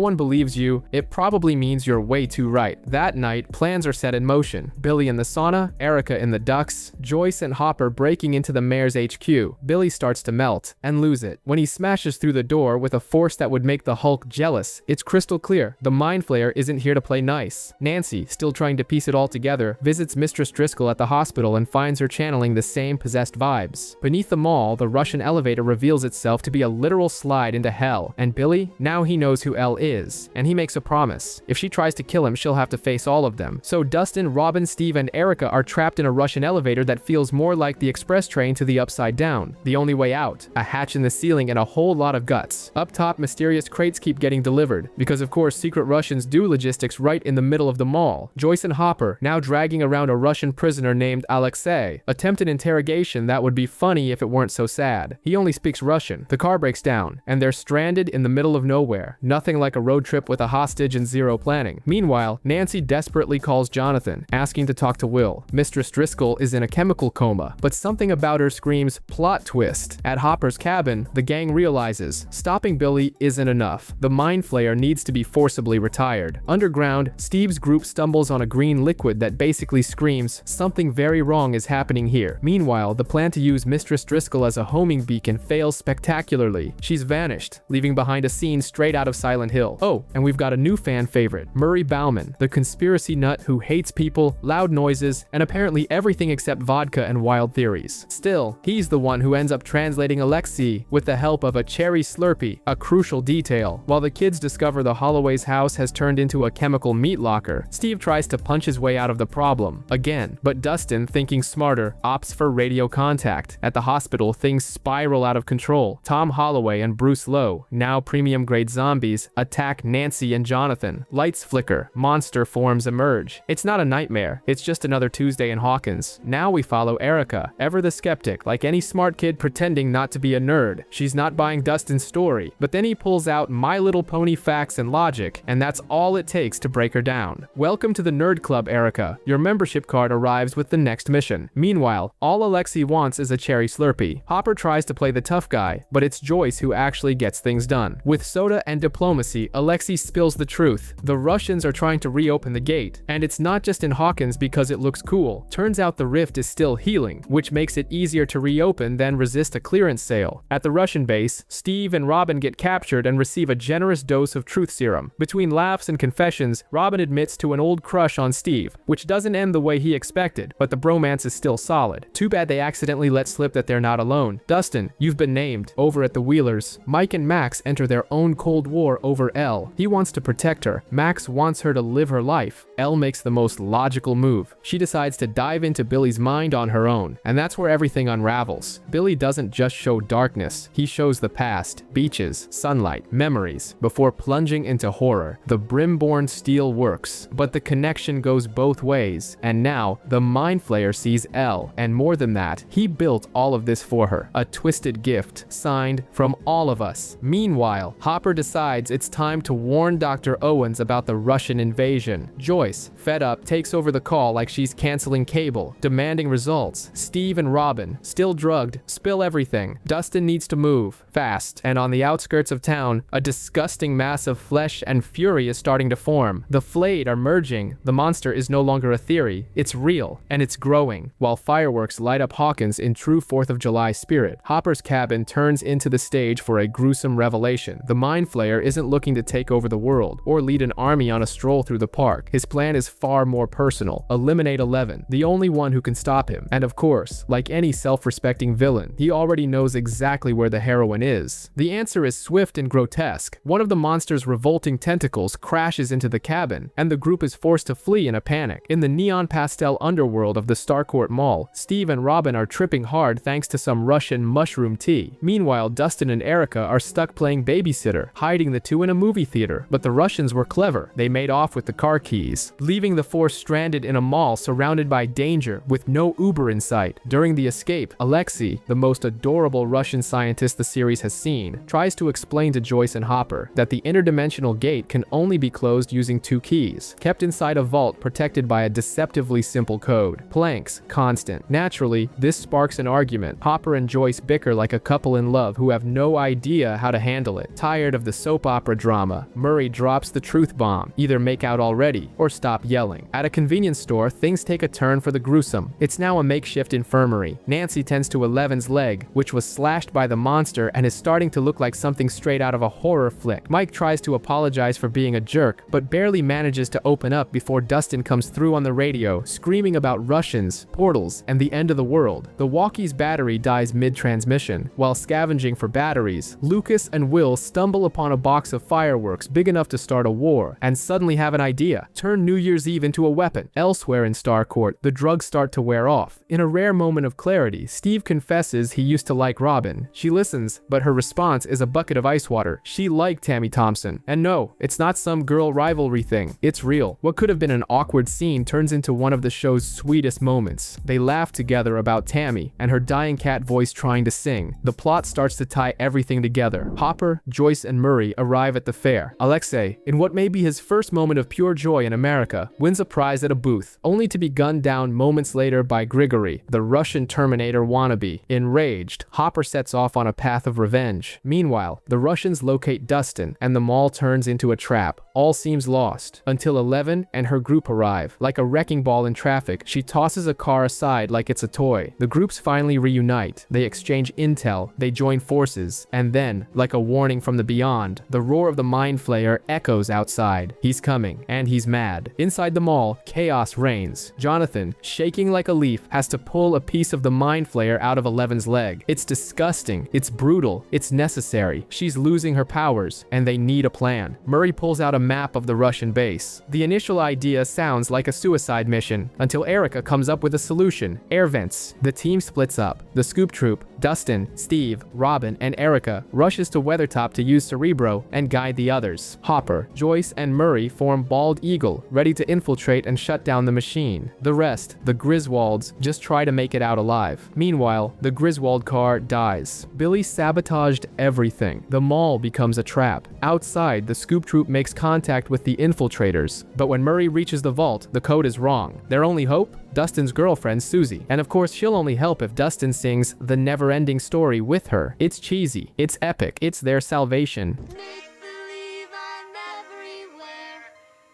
Speaker 1: one believes you, it probably means you're way too right. That night, plans are set in motion. Billy in the sauna, Erica in the ducks, Joyce and Hopper breaking into the mayor's HQ. Billy starts to melt and lose it. When he smashes through the door with a force that would make the Hulk jealous, it's crystal clear. The mind flayer isn't here to play nice. Nancy, still trying to piece it all together, visits Mistress Driscoll at the hospital and finds her channeling the same possessed vibes. Beneath the mall, the Russian elevator reveals itself to be a literal slide into hell. And Billy? Now he knows who Elle is, and he makes a promise. If she tries to kill him, she'll have to face all of them. So Dustin, Robin, Steve, and Erica are trapped in a Russian elevator that feels more like the express train to the Upside Down. The only way out, a hatch in the ceiling and a whole lot of guts. Up top, mysterious crates keep getting delivered, because of course secret Russians do logistics right in the middle of the mall. Joyce and Hopper, now dragging around a Russian prisoner named Alexei, attempt an interrogation that would be funny if it weren't so sad. He only speaks Russian. The car breaks down, and they're stranded in the middle of nowhere. Nothing like a road trip with a hostage and zero planning. Meanwhile, Nancy desperately calls Jonathan, asking to talk to Will. Mistress Driscoll is in a chemical coma, but something about her screams plot twist. At Hopper's cabin, the gang realizes stopping Billy isn't enough. The mind flayer needs to be forcibly retired. Underground, Steve's group stumbles on a green liquid that basically screams, something very wrong is happening here. Meanwhile, the plan to use Mistress Driscoll as a homing beacon fails spectacularly. She's vanished, leaving behind a scene straight out of Silent Hill. Oh, and we've got a new fan favorite, Murray Bauman, the conspiracy nut who hates people, loud noises, and apparently everything except vodka and wild theories. Still, he's the one who ends up translating Alexei with the help of a cherry Slurpee, a crucial detail. While the kids discover the Holloway's house has turned into a chemical meat locker, Steve tries to punch his way out of the problem again, but Dustin, thinking smarter, opts for radio contact. At the hospital, things spiral out of control. Tom Holloway and Bruce Lowe, now premium-grade zombies, attack Nancy and Jonathan. Lights flicker, monster forms emerge. It's not a nightmare, it's just another another Tuesday in Hawkins. Now we follow Erica, ever the skeptic, like any smart kid pretending not to be a nerd. She's not buying Dustin's story, but then he pulls out My Little Pony facts and logic, and that's all it takes to break her down. Welcome to the Nerd Club, Erica. Your membership card arrives with the next mission. Meanwhile, all Alexei wants is a cherry Slurpee. Hopper tries to play the tough guy, but it's Joyce who actually gets things done. With soda and diplomacy, Alexei spills the truth. The Russians are trying to reopen the gate, and it's not just in Hawkins because it looks cool. Turns out the rift is still healing, which makes it easier to reopen than resist a clearance sale. At the Russian base, Steve and Robin get captured and receive a generous dose of truth serum. Between laughs and confessions, Robin admits to an old crush on Steve, which doesn't end the way he expected, but the bromance is still solid. Too bad they accidentally let slip that they're not alone. Dustin, you've been named. Over at the Wheelers, Mike and Max enter their own Cold War over Elle. He wants to protect her. Max wants her to live her life. Elle makes the most logical move. She decides to dive into Billy's mind on her own, and that's where everything unravels. Billy doesn't just show darkness, he shows the past, beaches, sunlight, memories, before plunging into horror. The Brimborn steel works, but the connection goes both ways, and now the Mind Flayer sees Elle, and more than that, he built all of this for her. A twisted gift, signed from all of us. Meanwhile, Hopper decides it's time to warn Dr. Owens about the Russian invasion. Joyce, fed up, takes over the call like she's canceling cable, demanding results. Steve and Robin, still drugged, spill everything. Dustin needs to move, fast, and on the outskirts of town, a disgusting mass of flesh and fury is starting to form. The Flayed are merging. The monster is no longer a theory, it's real, and it's growing. While fireworks light up Hawkins in true 4th of July spirit, Hopper's cabin turns into the stage for a gruesome revelation. The Mind Flayer isn't looking to take over the world, or lead an army on a stroll through the park. His plan is far more personal. Eliminate 11, the only one who can stop him. And of course, like any self-respecting villain, he already knows exactly where the heroine is. The answer is swift and grotesque. One of the monster's revolting tentacles crashes into the cabin, and the group is forced to flee in a panic. In the neon pastel underworld of the Starcourt Mall, Steve and Robin are tripping hard thanks to some Russian mushroom tea. Meanwhile, Dustin and Erica are stuck playing babysitter, hiding the two in a movie theater. But the Russians were clever. They made off with the car keys, leaving the four stranded in a mall surrounded by danger with no Uber in sight. During the escape, Alexei, the most adorable Russian scientist the series has seen, tries to explain to Joyce and Hopper that the interdimensional gate can only be closed using 2 keys, kept inside a vault protected by a deceptively simple code. Planks, constant. Naturally, this sparks an argument. Hopper and Joyce bicker like a couple in love who have no idea how to handle it. Tired of the soap opera drama, Murray drops the truth bomb. Either make out already, or stop yelling. At a convenience store, things take a turn for the gruesome. It's now a makeshift infirmary. Nancy tends to Eleven's leg, which was slashed by the monster and is starting to look like something straight out of a horror flick. Mike tries to apologize for being a jerk, but barely manages to open up before Dustin comes through on the radio, screaming about Russians, portals, and the end of the world. The walkie's battery dies mid-transmission. While scavenging for batteries, Lucas and Will stumble upon a box of fireworks big enough to start a war, and suddenly have an idea. Turn New Year's Eve into a weapon. Elsewhere in Starcourt, the drugs start to wear off. In a rare moment of clarity, Steve confesses he used to like Robin. She listens, but her response is a bucket of ice water. She liked Tammy Thompson. And no, it's not some girl rivalry thing. It's real. What could have been an awkward scene turns into one of the show's sweetest moments. They laugh together about Tammy and her dying cat voice trying to sing. The plot starts to tie everything together. Hopper, Joyce, and Murray arrive at the fair. Alexei, in what may be his first moment of pure joy in America, wins a prize at a booth, only to be gunned down moments later by Grigory, the Russian Terminator wannabe. Enraged, Hopper sets off on a path of revenge. Meanwhile, the Russians locate Dustin, and the mall turns into a trap. All seems lost, until 11 and her group arrive. Like a wrecking ball in traffic, she tosses a car aside like it's a toy. The groups finally reunite. They exchange intel, they join forces, and then, like a warning from the beyond, the roar of the Mind Flayer echoes outside. He's coming, and he's mad. Inside the mall, chaos reigns. Jonathan, shaking like a leaf, has to pull a piece of the Mind Flayer out of 11's leg. It's disgusting, it's brutal, it's necessary. She's losing her powers, and they need a plan. Murray pulls out a map of the Russian base. The initial idea sounds like a suicide mission, until Erica comes up with a solution: air vents. The team splits up. The scoop troop, Dustin, Steve, Robin, and Erica, rushes to Weathertop to use Cerebro and guide the others. Hopper, Joyce, and Murray form Bald Eagle, ready to infiltrate and shut down the machine. The rest, the Griswolds, just try to make it out alive. Meanwhile, the Griswold car dies. Billy sabotaged everything. The mall becomes a trap. Outside, the scoop troop makes contact with the infiltrators, but when Murray reaches the vault, the code is wrong. Their only hope? Dustin's girlfriend, Susie. And of course, she'll only help if Dustin sings The Never-Ending Story with her. It's cheesy. It's epic. It's their salvation.
Speaker 3: Make-believe I'm everywhere,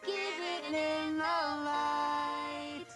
Speaker 3: give it in the light,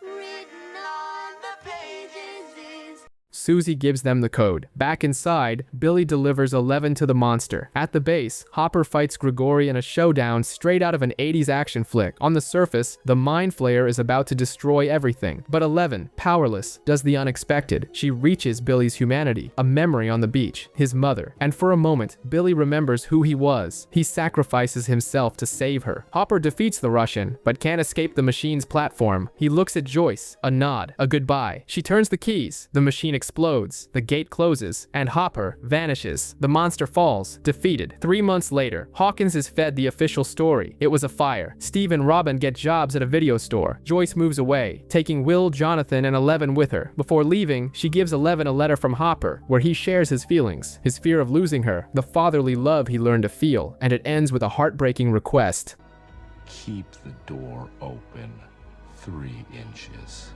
Speaker 3: written on the pages is
Speaker 1: Susie gives them the code. Back inside, Billy delivers 11 to the monster. At the base, Hopper fights Grigori in a showdown straight out of an 80s action flick. On the surface, the Mind Flayer is about to destroy everything. But 11, powerless, does the unexpected. She reaches Billy's humanity, a memory on the beach, his mother. And for a moment, Billy remembers who he was. He sacrifices himself to save her. Hopper defeats the Russian, but can't escape the machine's platform. He looks at Joyce, a nod, a goodbye. She turns the keys. The machine explodes, the gate closes, and Hopper vanishes. The monster falls, defeated. 3 months later, Hawkins is fed the official story. It was a fire. Steve and Robin get jobs at a video store. Joyce moves away, taking Will, Jonathan, and 11 with her. Before leaving, she gives 11 a letter from Hopper, where he shares his feelings, his fear of losing her, the fatherly love he learned to feel, and it ends with a heartbreaking request.
Speaker 4: Keep the door open 3 inches.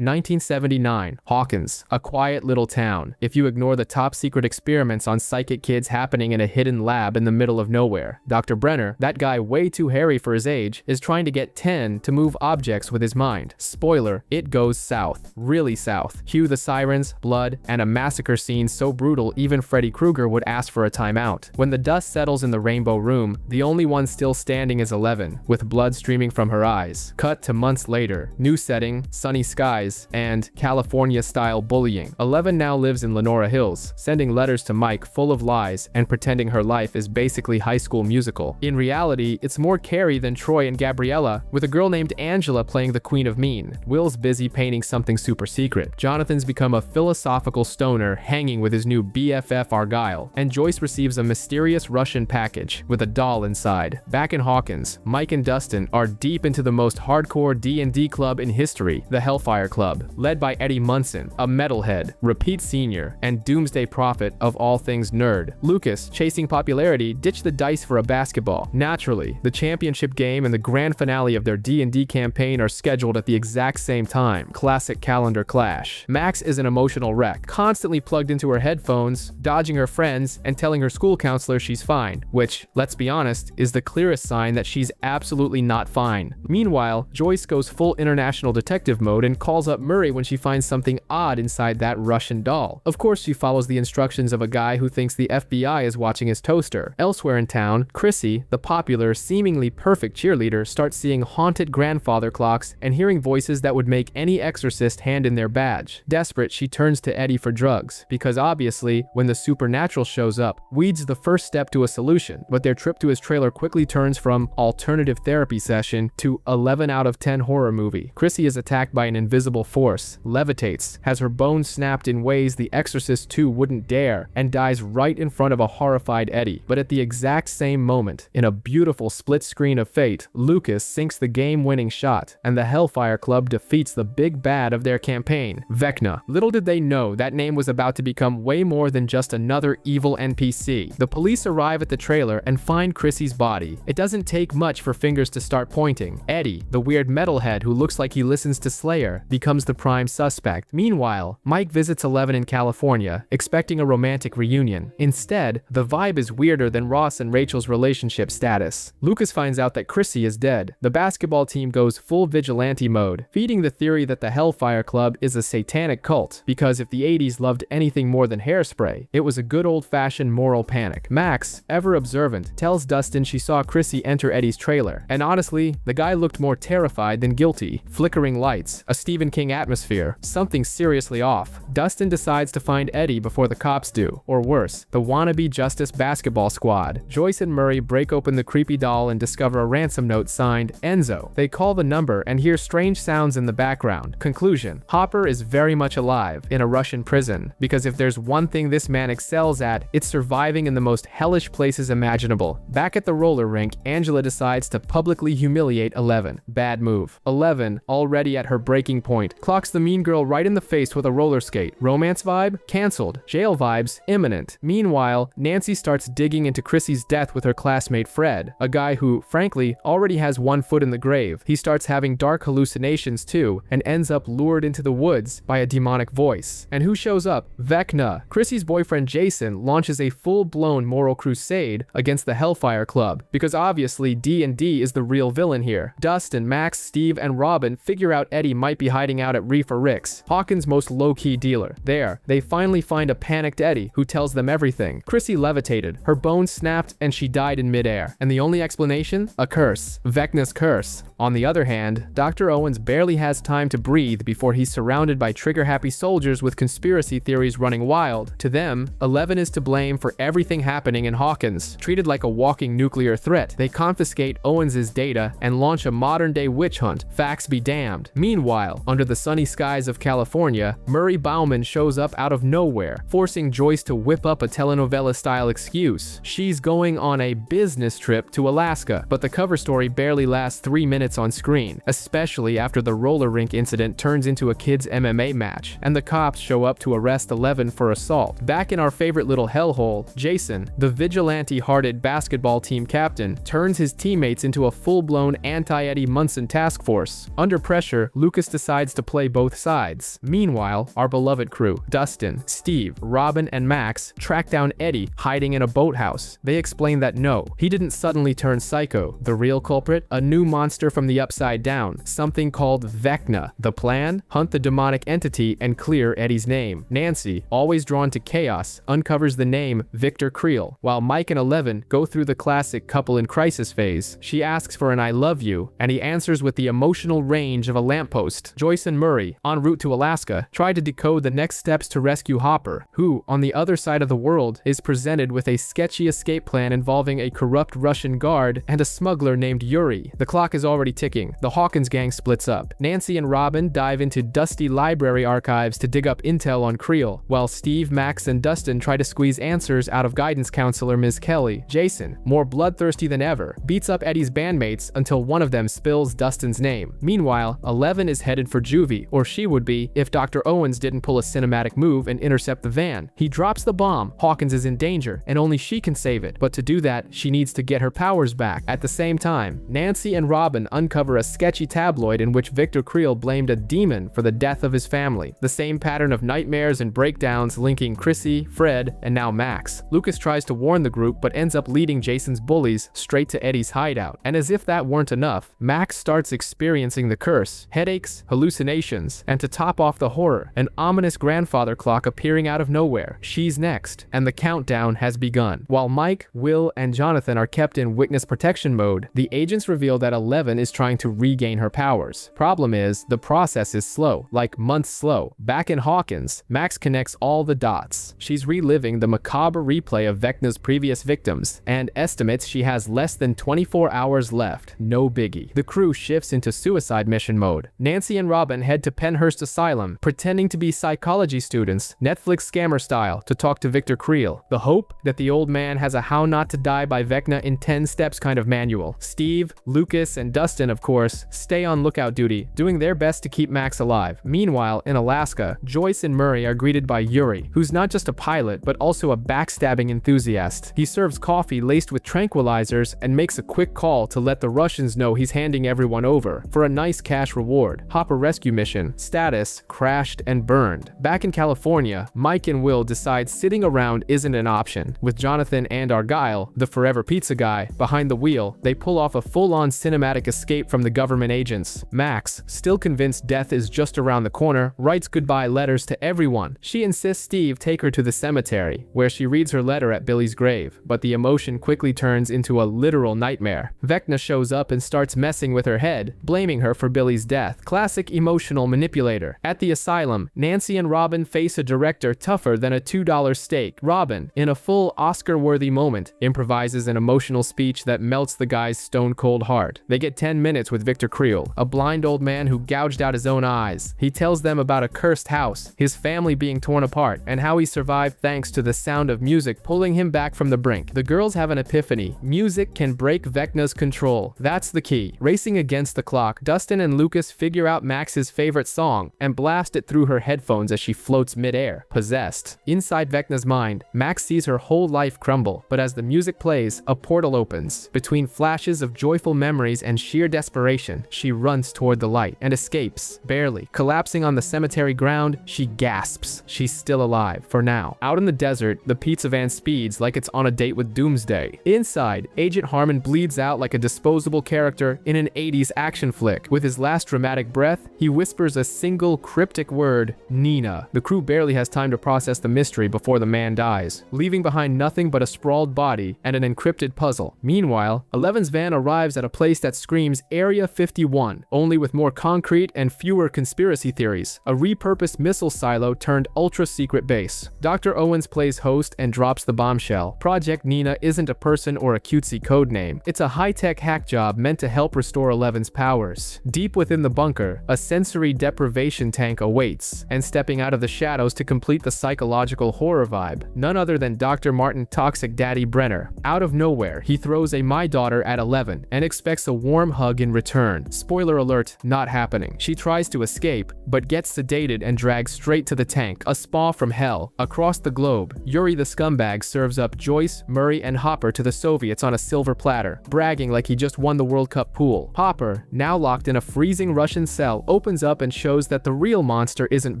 Speaker 1: 1979, Hawkins, a quiet little town. If you ignore the top-secret experiments on psychic kids happening in a hidden lab in the middle of nowhere, Dr. Brenner, that guy way too hairy for his age, is trying to get 10 to move objects with his mind. Spoiler, it goes south. Really south. Cue the sirens, blood, and a massacre scene so brutal even Freddy Krueger would ask for a timeout. When the dust settles in the Rainbow Room, the only one still standing is 11, with blood streaming from her eyes. Cut to months later. New setting, sunny skies, and California-style bullying. 11 now lives in Lenora Hills, sending letters to Mike full of lies and pretending her life is basically High School Musical. In reality, it's more Carrie than Troy and Gabriella, with a girl named Angela playing the Queen of Mean. Will's busy painting something super secret. Jonathan's become a philosophical stoner hanging with his new BFF Argyle, and Joyce receives a mysterious Russian package with a doll inside. Back in Hawkins, Mike and Dustin are deep into the most hardcore D&D club in history, the Hellfire Club, led by Eddie Munson, a metalhead, repeat senior, and doomsday prophet of all things nerd. Lucas, chasing popularity, ditched the dice for a basketball. Naturally, the championship game and the grand finale of their D&D campaign are scheduled at the exact same time. Classic calendar clash. Max is an emotional wreck, constantly plugged into her headphones, dodging her friends, and telling her school counselor she's fine, which, let's be honest, is the clearest sign that she's absolutely not fine. Meanwhile, Joyce goes full international detective mode and calls up Murray when she finds something odd inside that Russian doll. Of course, she follows the instructions of a guy who thinks the FBI is watching his toaster. Elsewhere in town, Chrissy, the popular, seemingly perfect cheerleader, starts seeing haunted grandfather clocks and hearing voices that would make any exorcist hand in their badge. Desperate, she turns to Eddie for drugs, because obviously, when the supernatural shows up, weed's the first step to a solution, but their trip to his trailer quickly turns from alternative therapy session to 11 out of 10 horror movie. Chrissy is attacked by an invisible force, levitates, has her bones snapped in ways the Exorcist 2 wouldn't dare, and dies right in front of a horrified Eddie. But at the exact same moment, in a beautiful split screen of fate, Lucas sinks the game-winning shot, and the Hellfire Club defeats the big bad of their campaign, Vecna. Little did they know that name was about to become way more than just another evil NPC. The police arrive at the trailer and find Chrissy's body. It doesn't take much for fingers to start pointing. Eddie, the weird metalhead who looks like he listens to Slayer, becomes the prime suspect. Meanwhile, Mike visits 11 in California, expecting a romantic reunion. Instead, the vibe is weirder than Ross and Rachel's relationship status. Lucas finds out that Chrissy is dead. The basketball team goes full vigilante mode, feeding the theory that the Hellfire Club is a satanic cult, because if the 80s loved anything more than Hairspray, it was a good old-fashioned moral panic. Max, ever observant, tells Dustin she saw Chrissy enter Eddie's trailer, and honestly, the guy looked more terrified than guilty. Flickering lights, a Stephen Stephen King atmosphere, something seriously off. Dustin decides to find Eddie before the cops do, or worse, the wannabe Justice basketball squad. Joyce and Murray break open the creepy doll and discover a ransom note signed Enzo. They call the number and hear strange sounds in the background. Conclusion: Hopper is very much alive in a Russian prison, because if there's one thing this man excels at, it's surviving in the most hellish places imaginable. Back at the roller rink, Angela decides to publicly humiliate 11. Bad move. 11, already at her breaking point, clocks the mean girl right in the face with a roller skate. Romance vibe? Cancelled. Jail vibes? Imminent. Meanwhile, Nancy starts digging into Chrissy's death with her classmate Fred, a guy who, frankly, already has one foot in the grave. He starts having dark hallucinations too, and ends up lured into the woods by a demonic voice. And who shows up? Vecna. Chrissy's boyfriend Jason launches a full-blown moral crusade against the Hellfire Club, because obviously D&D is the real villain here. Dustin, Max, Steve, and Robin figure out Eddie might be hiding out at Reefer Rick's, Hawkins' most low-key dealer. There, they finally find a panicked Eddie who tells them everything. Chrissy levitated, her bones snapped, and she died in midair. And the only explanation? A curse. Vecna's curse. On the other hand, Dr. Owens barely has time to breathe before he's surrounded by trigger-happy soldiers with conspiracy theories running wild. To them, 11 is to blame for everything happening in Hawkins. Treated like a walking nuclear threat, they confiscate Owens' data and launch a modern-day witch hunt. Facts be damned. Meanwhile, under the sunny skies of California, Murray Bauman shows up out of nowhere, forcing Joyce to whip up a telenovela-style excuse. She's going on a business trip to Alaska, but the cover story barely lasts 3 minutes on screen, especially after the roller rink incident turns into a kid's MMA match, and the cops show up to arrest 11 for assault. Back in our favorite little hellhole, Jason, the vigilante-hearted basketball team captain, turns his teammates into a full-blown anti-Eddie Munson task force. Under pressure, Lucas decides to play both sides. Meanwhile, our beloved crew, Dustin, Steve, Robin, and Max, track down Eddie hiding in a boathouse. They explain that no, he didn't suddenly turn psycho. The real culprit? A new monster from the Upside Down, something called Vecna. The plan? Hunt the demonic entity and clear Eddie's name. Nancy, always drawn to chaos, uncovers the name Victor Creel. While Mike and 11 go through the classic couple in crisis phase, she asks for an I love you, and he answers with the emotional range of a lamppost. Joyce and Murray, en route to Alaska, try to decode the next steps to rescue Hopper, who, on the other side of the world, is presented with a sketchy escape plan involving a corrupt Russian guard and a smuggler named Yuri. The clock is already ticking. The Hawkins gang splits up. Nancy and Robin dive into dusty library archives to dig up intel on Creel, while Steve, Max, and Dustin try to squeeze answers out of guidance counselor Ms. Kelly. Jason, more bloodthirsty than ever, beats up Eddie's bandmates until one of them spills Dustin's name. Meanwhile, 11 is headed for juvie, or she would be if Dr. Owens didn't pull a cinematic move and intercept the van. He drops the bomb. Hawkins is in danger, and only she can save it. But to do that, she needs to get her powers back. At the same time, Nancy and Robin uncover a sketchy tabloid in which Victor Creel blamed a demon for the death of his family. The same pattern of nightmares and breakdowns linking Chrissy, Fred, and now Max. Lucas tries to warn the group but ends up leading Jason's bullies straight to Eddie's hideout. And as if that weren't enough, Max starts experiencing the curse, headaches, hallucinations, and to top off the horror, an ominous grandfather clock appearing out of nowhere. She's next, and the countdown has begun. While Mike, Will, and Jonathan are kept in witness protection mode, the agents reveal that 11 is trying to regain her powers. Problem is, the process is slow, like months slow. Back in Hawkins, Max connects all the dots. She's reliving the macabre replay of Vecna's previous victims, and estimates she has less than 24 hours left. No biggie. The crew shifts into suicide mission mode. Nancy and Robin head to Penhurst Asylum, pretending to be psychology students, Netflix scammer style, to talk to Victor Creel. The hope? That the old man has a how not to die by Vecna in 10 steps kind of manual. Steve, Lucas, and Dustin, of course, stay on lookout duty, doing their best to keep Max alive. Meanwhile, in Alaska, Joyce and Murray are greeted by Yuri, who's not just a pilot, but also a backstabbing enthusiast. He serves coffee laced with tranquilizers and makes a quick call to let the Russians know he's handing everyone over for a nice cash reward. Hopper rescue mission. Status: crashed and burned. Back in California, Mike and Will decide sitting around isn't an option. With Jonathan and Argyle, the forever pizza guy, behind the wheel, they pull off a full-on cinematic escape from the government agents. Max, still convinced death is just around the corner, writes goodbye letters to everyone. She insists Steve take her to the cemetery, where she reads her letter at Billy's grave, but the emotion quickly turns into a literal nightmare. Vecna shows up and starts messing with her head, blaming her for Billy's death. Classic emotional manipulator. At the asylum, Nancy and Robin face a director tougher than a $2 steak. Robin, in a full Oscar-worthy moment, improvises an emotional speech that melts the guy's stone-cold heart. They get 10 minutes with Victor Creel, a blind old man who gouged out his own eyes. He tells them about a cursed house, his family being torn apart, and how he survived thanks to the sound of music pulling him back from the brink. The girls have an epiphany. Music can break Vecna's control. That's the key. Racing against the clock, Dustin and Lucas figure out Max's favorite song and blast it through her headphones as she floats midair, possessed. Inside Vecna's mind, Max sees her whole life crumble, but as the music plays, a portal opens. Between flashes of joyful memories and sheer desperation, she runs toward the light and escapes, barely. Collapsing on the cemetery ground, she gasps. She's still alive, for now. Out in the desert, the pizza van speeds like it's on a date with Doomsday. Inside, Agent Harmon bleeds out like a disposable character in an 80s action flick. With his last dramatic breath, he whispers a single cryptic word, Nina. The crew barely has time to process the mystery before the man dies, leaving behind nothing but a sprawled body and an encrypted puzzle. Meanwhile, Eleven's van arrives at a place that screams Area 51, only with more concrete and fewer conspiracy theories. A repurposed missile silo turned ultra-secret base. Dr. Owens plays host and drops the bombshell. Project Nina isn't a person or a cutesy code name. It's a high-tech hack job meant to help restore Eleven's powers. Deep within the bunker, a sensory deprivation tank awaits, and stepping out of the shadows to complete the psychological horror vibe, none other than Dr. Martin Toxic Daddy Brenner. Out of nowhere, he throws a "My daughter" at 11 and expects a warm hug in return. Spoiler alert, not happening. She tries to escape, but gets sedated and dragged straight to the tank, a spa from hell. Across the globe, Yuri the scumbag serves up Joyce, Murray, and Hopper to the Soviets on a silver platter, bragging like he just won the World Cup pool. Hopper, now locked in a freezing Russian cell, opens up and shows that the real monster isn't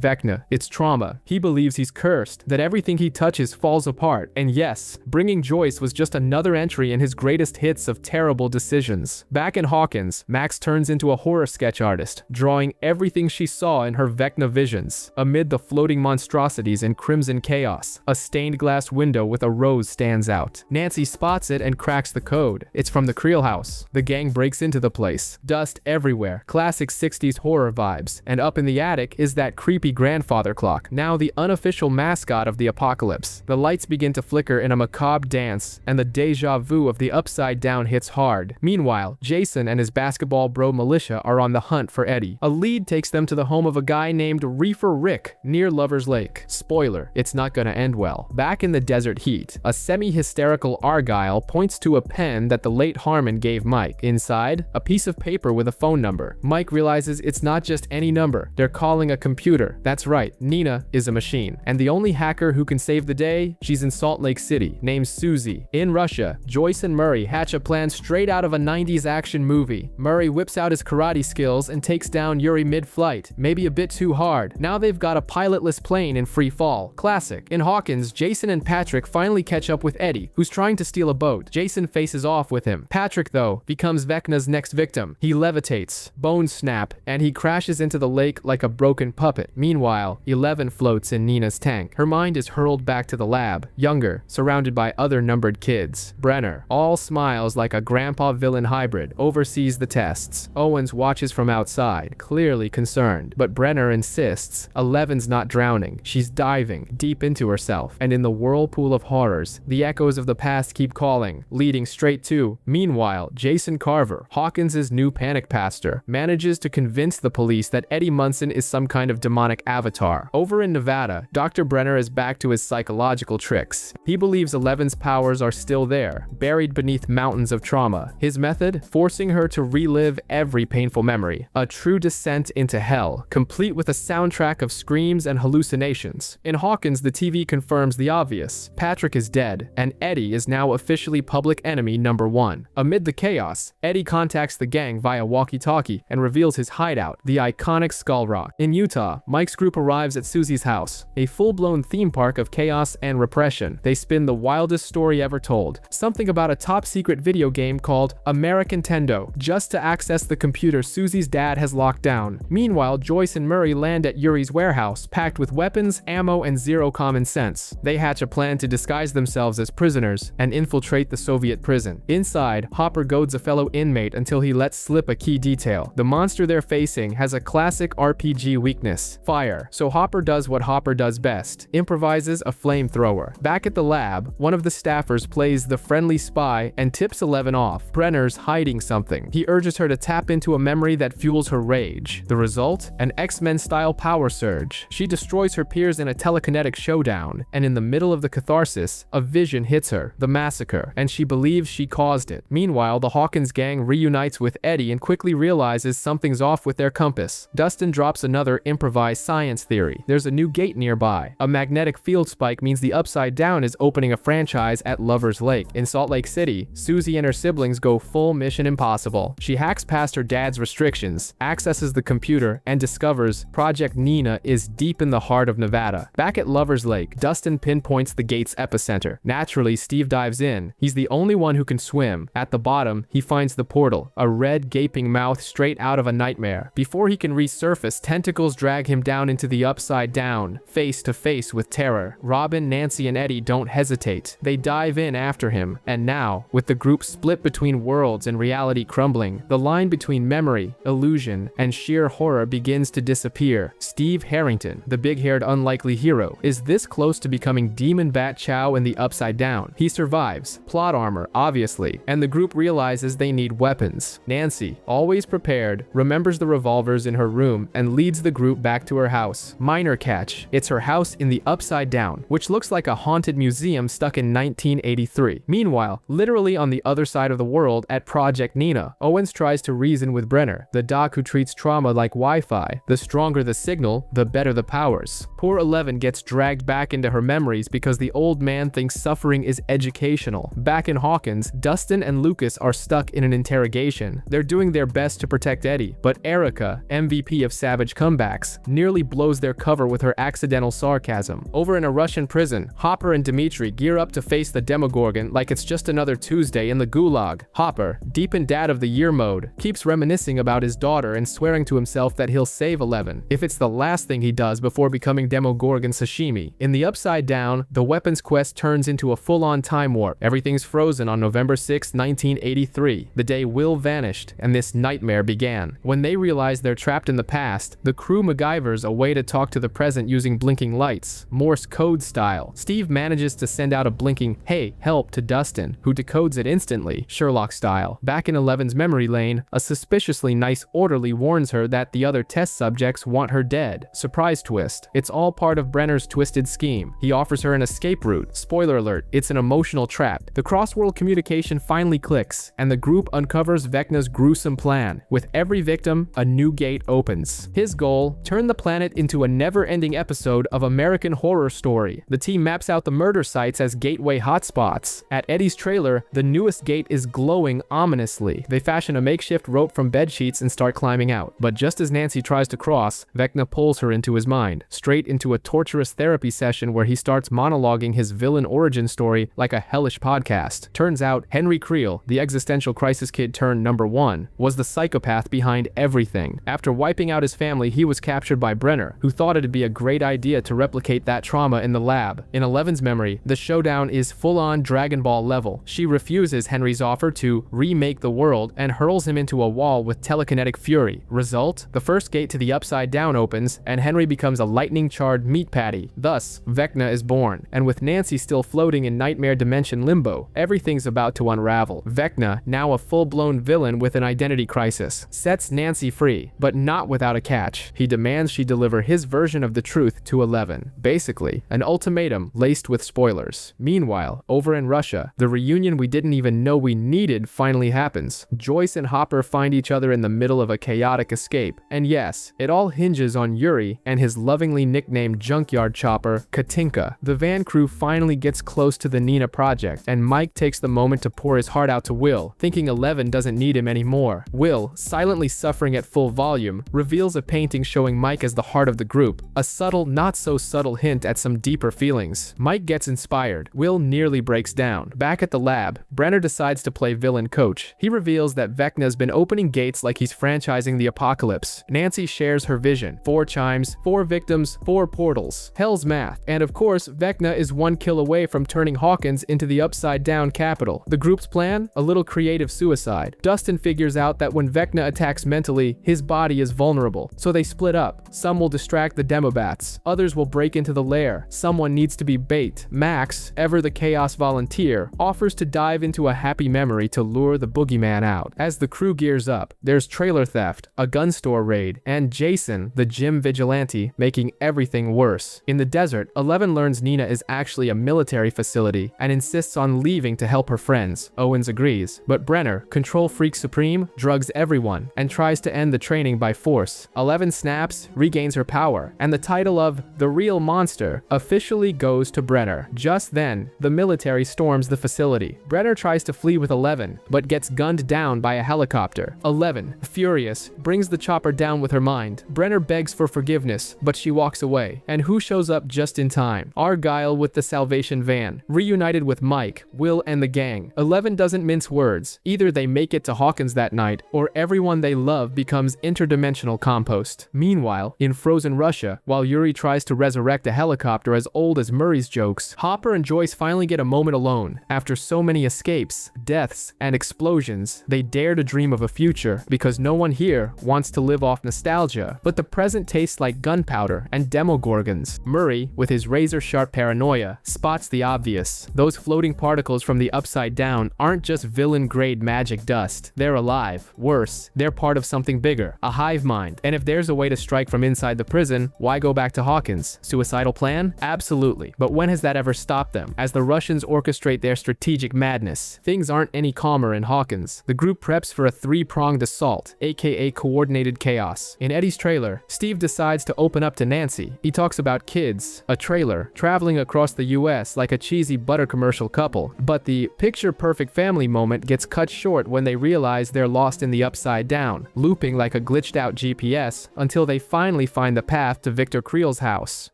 Speaker 1: Vecna, it's trauma. He believes he's cursed, that everything he touches falls apart, and yes, bringing Joyce was just another entry in his greatest hits of terrible decisions. Back in Hawkins, Max turns into a horror sketch artist, drawing everything she saw in her Vecna visions. Amid the floating monstrosities and crimson chaos, a stained glass window with a rose stands out. Nancy spots it and cracks the code. It's from the Creel house. The gang breaks into the place. Dust everywhere, classic 60s horror vibes, and up in the attic is that creepy grandfather clock, now the unofficial mascot of the apocalypse. The lights begin to flicker in a macabre dance, and the deja vu of the upside down hits hard. Meanwhile, Jason and his basketball bro militia are on the hunt for Eddie. A lead takes them to the home of a guy named Reefer Rick near Lover's Lake. Spoiler, it's not gonna end well. Back in the desert heat, a semi-hysterical Argyle points to a pen that the late Harmon gave Mike. Inside, a piece of paper with a phone number. Mike realizes it's not just any number. They're calling a computer. That's right, Nina is a machine. And the only hacker who can save the day, she's in Salt Lake City, named Susie. In Russia, Joyce and Murray hatch a plan straight out of a 90s action movie. Murray whips out his karate skills and takes down Yuri mid-flight, maybe a bit too hard. Now they've got a pilotless plane in free fall. Classic. In Hawkins, Jason and Patrick finally catch up with Eddie, who's trying to steal a boat. Jason faces off with him. Patrick, though, becomes Vecna's next victim. He levitates, bones snap, and he crashes into the lake like a broken puppet. Meanwhile, 11 floats in Nina's tank. Her mind is hurled back to the lab, younger, surrounded by other numbered kids. Brenner, all smiles like a grandpa-villain hybrid, oversees the tests. Owens watches from outside, clearly concerned, but Brenner insists 11's not drowning. She's diving deep into herself, and in the whirlpool of horrors, the echoes of the past keep calling, leading straight to. Meanwhile, Jason Carver, Hawkins' new panic pastor, manages to convince the police that Eddie Munson is some kind of demonic avatar. Over in Nevada, Dr. Brenner is back to his psychological tricks. He believes 11's powers are still there, buried beneath mountains of trauma. His method? Forcing her to relive every painful memory. A true descent into hell, complete with a soundtrack of screams and hallucinations. In Hawkins, the TV confirms the obvious. Patrick is dead, and Eddie is now officially public enemy number 1. Amid the chaos, Eddie contacts the gang via walkie-talkie and reveals his hideout, the iconic Skull Rock. In Utah, Mike's group arrives at Susie's house, a full-blown theme park of chaos and repression. They spin the wildest story ever told, something about a top-secret video game called American Tendo, just to access the computer Susie's dad has locked down. Meanwhile, Joyce and Murray land at Yuri's warehouse, packed with weapons, ammo, and zero common sense. They hatch a plan to disguise themselves as prisoners and infiltrate the Soviet prison. Inside, Hopper goads a fellow inmate until he lets slip a key detail. The monster they're facing gang has a classic RPG weakness: fire. So Hopper does what Hopper does best: improvises a flamethrower. Back at the lab, one of the staffers plays the friendly spy and tips Eleven off. Brenner's hiding something. He urges her to tap into a memory that fuels her rage. The result? An X-Men style power surge. She destroys her peers in a telekinetic showdown, and in the middle of the catharsis, a vision hits her, the massacre, and she believes she caused it. Meanwhile, the Hawkins gang reunites with Eddie and quickly realizes something's off with their compass. Dustin drops another improvised science theory. There's a new gate nearby. A magnetic field spike means the Upside Down is opening a franchise at Lover's Lake. In Salt Lake City, Susie and her siblings go full Mission Impossible. She hacks past her dad's restrictions, accesses the computer, and discovers Project Nina is deep in the heart of Nevada. Back at Lover's Lake, Dustin pinpoints the gate's epicenter. Naturally, Steve dives in. He's the only one who can swim. At the bottom, he finds the portal, a red, gaping mouth straight out of a nightmare. Before he can resurface, tentacles drag him down into the Upside Down, face to face with terror. Robin, Nancy, and Eddie don't hesitate. They dive in after him, and now, with the group split between worlds and reality crumbling, the line between memory, illusion, and sheer horror begins to disappear. Steve Harrington, the big-haired unlikely hero, is this close to becoming Demon Bat Chow in the Upside Down. He survives, plot armor, obviously, and the group realizes they need weapons. Nancy, always prepared, remembers the revolvers in her room and leads the group back to her house. Minor catch: it's her house in the Upside Down, which looks like a haunted museum stuck in 1983. Meanwhile, literally on the other side of the world at Project Nina, Owens tries to reason with Brenner, the doc who treats trauma like Wi-Fi. The stronger the signal, the better the powers. Poor Eleven gets dragged back into her memories because the old man thinks suffering is educational. Back in Hawkins, Dustin and Lucas are stuck in an interrogation. They're doing their best to protect Eddie, but Erica, MVP of Savage Comebacks, nearly blows their cover with her accidental sarcasm. Over in a Russian prison, Hopper and Dimitri gear up to face the Demogorgon like it's just another Tuesday in the Gulag. Hopper, deep in Dad of the Year mode, keeps reminiscing about his daughter and swearing to himself that he'll save Eleven if it's the last thing he does before becoming Demogorgon sashimi. In the Upside Down, the weapons quest turns into a full-on time warp. Everything's frozen on November 6, 1983, the day Will vanished and this nightmare began. When they realize they're trapped in the past, the crew MacGyvers a way to talk to the present using blinking lights, Morse code style. Steve manages to send out a blinking "Hey, help" to Dustin, who decodes it instantly, Sherlock style. Back in Eleven's memory lane, a suspiciously nice orderly warns her that the other test subjects want her dead. Surprise twist: it's all part of Brenner's twisted scheme. He offers her an escape route. Spoiler alert, it's an emotional trap. The cross-world communication finally clicks, and the group uncovers Vecna's gruesome plan. With every victim, a new gate opens. His goal: turn the planet into a never-ending episode of American Horror Story. The team maps out the murder sites as gateway hotspots. At Eddie's trailer, the newest gate is glowing ominously. They fashion a makeshift rope from bedsheets and start climbing out. But just as Nancy tries to cross, Vecna pulls her into his mind, straight into a torturous therapy session where he starts monologuing his villain origin story like a hellish podcast. Turns out, Henry Creel, the existential crisis kid turned #1, was the psychopath behind everything. After wiping out his family, he was captured by Brenner, who thought it'd be a great idea to replicate that trauma in the lab. In Eleven's memory, the showdown is full-on Dragon Ball level. She refuses Henry's offer to remake the world and hurls him into a wall with telekinetic fury. Result: the first gate to the Upside Down opens, and Henry becomes a lightning-charred meat patty. Thus, Vecna is born, and with Nancy still floating in nightmare dimension limbo, everything's about to unravel. Vecna, now a full-blown villain with an identity crisis, sets Nancy free, but not without a catch. He demands she deliver his version of the truth to Eleven. Basically, an ultimatum laced with spoilers. Meanwhile, over in Russia, the reunion we didn't even know we needed finally happens. Joyce and Hopper find each other in the middle of a chaotic escape. And yes, it all hinges on Yuri and his lovingly nicknamed junkyard chopper, Katinka. The van crew finally gets close to the Nina project, and Mike takes the moment to pour his heart out to Will, thinking Eleven doesn't need him anymore. Will, silently suffering at full volume, reveals a painting showing Mike as the heart of the group, a subtle, not so subtle hint at some deeper feelings. Mike gets inspired. Will nearly breaks down. Back at the lab, Brenner decides to play villain coach. He reveals that Vecna's been opening gates like he's franchising the apocalypse. Nancy shares her vision: 4 chimes, 4 victims, 4 portals. Hell's math. And of course, Vecna is 1 kill away from turning Hawkins into the Upside Down capital. The group's plan? A little creative suicide. Dustin figures out that when Vecna attacks mentally, his his body is vulnerable, so they split up. Some will distract the demobats, others will break into the lair. Someone needs to be bait. Max, ever the chaos volunteer, offers to dive into a happy memory to lure the boogeyman out. As the crew gears up, there's trailer theft, a gun store raid, and Jason, the gym vigilante, making everything worse. In the desert, 11 learns Nina is actually a military facility and insists on leaving to help her friends. Owens agrees, but Brenner, control freak supreme, drugs everyone and tries to end the training by force. 11 snaps, regains her power, and the title of the real monster officially goes to Brenner. Just then, the military storms the facility. Brenner tries to flee with 11, but gets gunned down by a helicopter. 11, furious, brings the chopper down with her mind. Brenner begs for forgiveness, but she walks away. And who shows up just in time? Argyle with the Salvation van, reunited with Mike, Will, and the gang. 11 doesn't mince words. Either they make it to Hawkins that night, or everyone they love becomes interdimensional compost. Meanwhile, in frozen Russia, while Yuri tries to resurrect a helicopter as old as Murray's jokes, Hopper and Joyce finally get a moment alone. After so many escapes, deaths, and explosions, they dare to dream of a future, because no one here wants to live off nostalgia. But the present tastes like gunpowder and demogorgons. Murray, with his razor-sharp paranoia, spots the obvious. Those floating particles from the Upside Down aren't just villain-grade magic dust. They're alive. Worse, they're part of something bigger, a hive mind. And if there's a way to strike from inside the prison, why go back to Hawkins? Suicidal plan? Absolutely. But when has that ever stopped them? As the Russians orchestrate their strategic madness, things aren't any calmer in Hawkins. The group preps for a three-pronged assault, aka coordinated chaos. In Eddie's trailer, Steve decides to open up to Nancy. He talks about kids, a trailer, traveling across the US like a cheesy butter commercial couple. But the picture-perfect family moment gets cut short when they realize they're lost in the Upside Down, looping like a glitched-out GPS until they finally find the path to Victor Creel's house.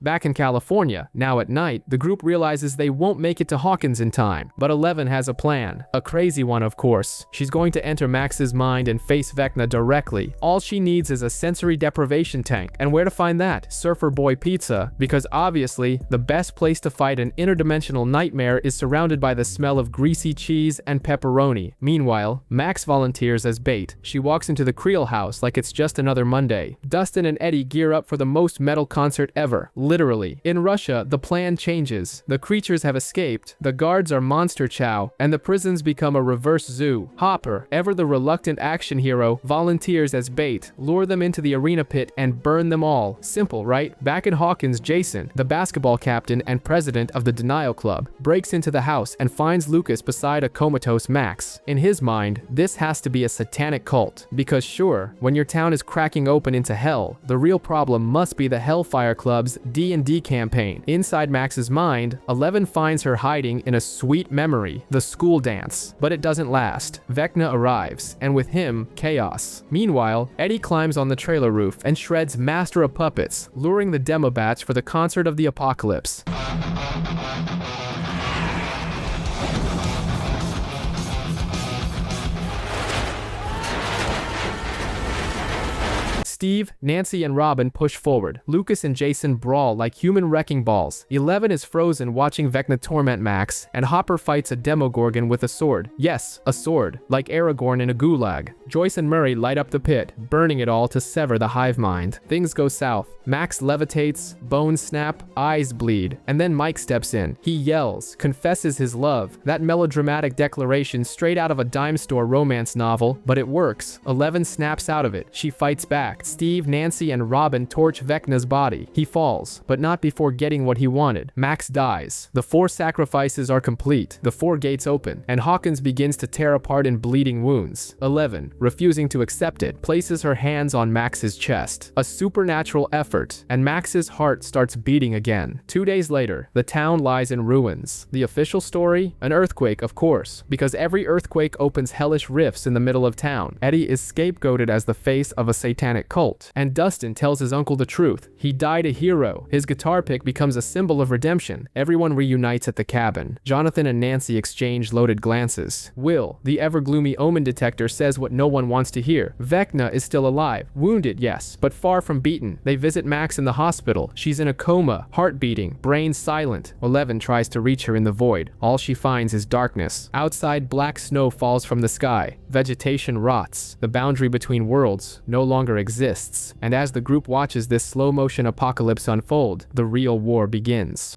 Speaker 1: Back in California, now at night, the group realizes they won't make it to Hawkins in time. But 11 has a plan. A crazy one, of course. She's going to enter Max's mind and face Vecna directly. All she needs is a sensory deprivation tank. And where to find that? Surfer Boy Pizza. Because obviously, the best place to fight an interdimensional nightmare is surrounded by the smell of greasy cheese and pepperoni. Meanwhile, Max volunteers as bait. She walks into the Creel house like it's just another Monday. Dustin and Eddie gear up for the most metal concert ever. Literally. In Russia, the plan changes. The creatures have escaped, the guards are monster chow, and the prisons become a reverse zoo. Hopper, ever the reluctant action hero, volunteers as bait, lure them into the arena pit and burn them all. Simple, right? Back in Hawkins, Jason, the basketball captain and president of the Denial Club, breaks into the house and finds Lucas beside a comatose Max. In his mind, this has to be a satanic cult, because sure, when your town is cracking open into hell, the real problem must be the Hellfire Club's D&D campaign. Inside Max's mind, 11 finds her hiding in a sweet memory, the school dance. But it doesn't last. Vecna arrives, and with him, chaos. Meanwhile, Eddie climbs on the trailer roof and shreds Master of Puppets, luring the demobats for the concert of the apocalypse. Steve, Nancy, and Robin push forward. Lucas and Jason brawl like human wrecking balls. 11 is frozen watching Vecna torment Max, and Hopper fights a demogorgon with a sword. Yes, a sword, like Aragorn in a gulag. Joyce and Murray light up the pit, burning it all to sever the hive mind. Things go south. Max levitates, bones snap, eyes bleed, and then Mike steps in. He yells, confesses his love, that melodramatic declaration straight out of a dime store romance novel, but it works. 11 snaps out of it. She fights back. Steve, Nancy, and Robin torch Vecna's body. He falls, but not before getting what he wanted. Max dies. The 4 sacrifices are complete. The 4 gates open, and Hawkins begins to tear apart in bleeding wounds. 11, refusing to accept it, places her hands on Max's chest. A supernatural effort, and Max's heart starts beating again. 2 days later, the town lies in ruins. The official story? An earthquake, of course, because every earthquake opens hellish rifts in the middle of town. Eddie is scapegoated as the face of a satanic cult, cult. And Dustin tells his uncle the truth. He died a hero. His guitar pick becomes a symbol of redemption. Everyone reunites at the cabin. Jonathan and Nancy exchange loaded glances. Will, the ever-gloomy omen detector, says what no one wants to hear. Vecna is still alive. Wounded, yes, but far from beaten. They visit Max in the hospital. She's in a coma, heart beating, brain silent. 11 tries to reach her in the void. All she finds is darkness. Outside, black snow falls from the sky. Vegetation rots. The boundary between worlds no longer exists. And as the group watches this slow-motion apocalypse unfold, the real war begins.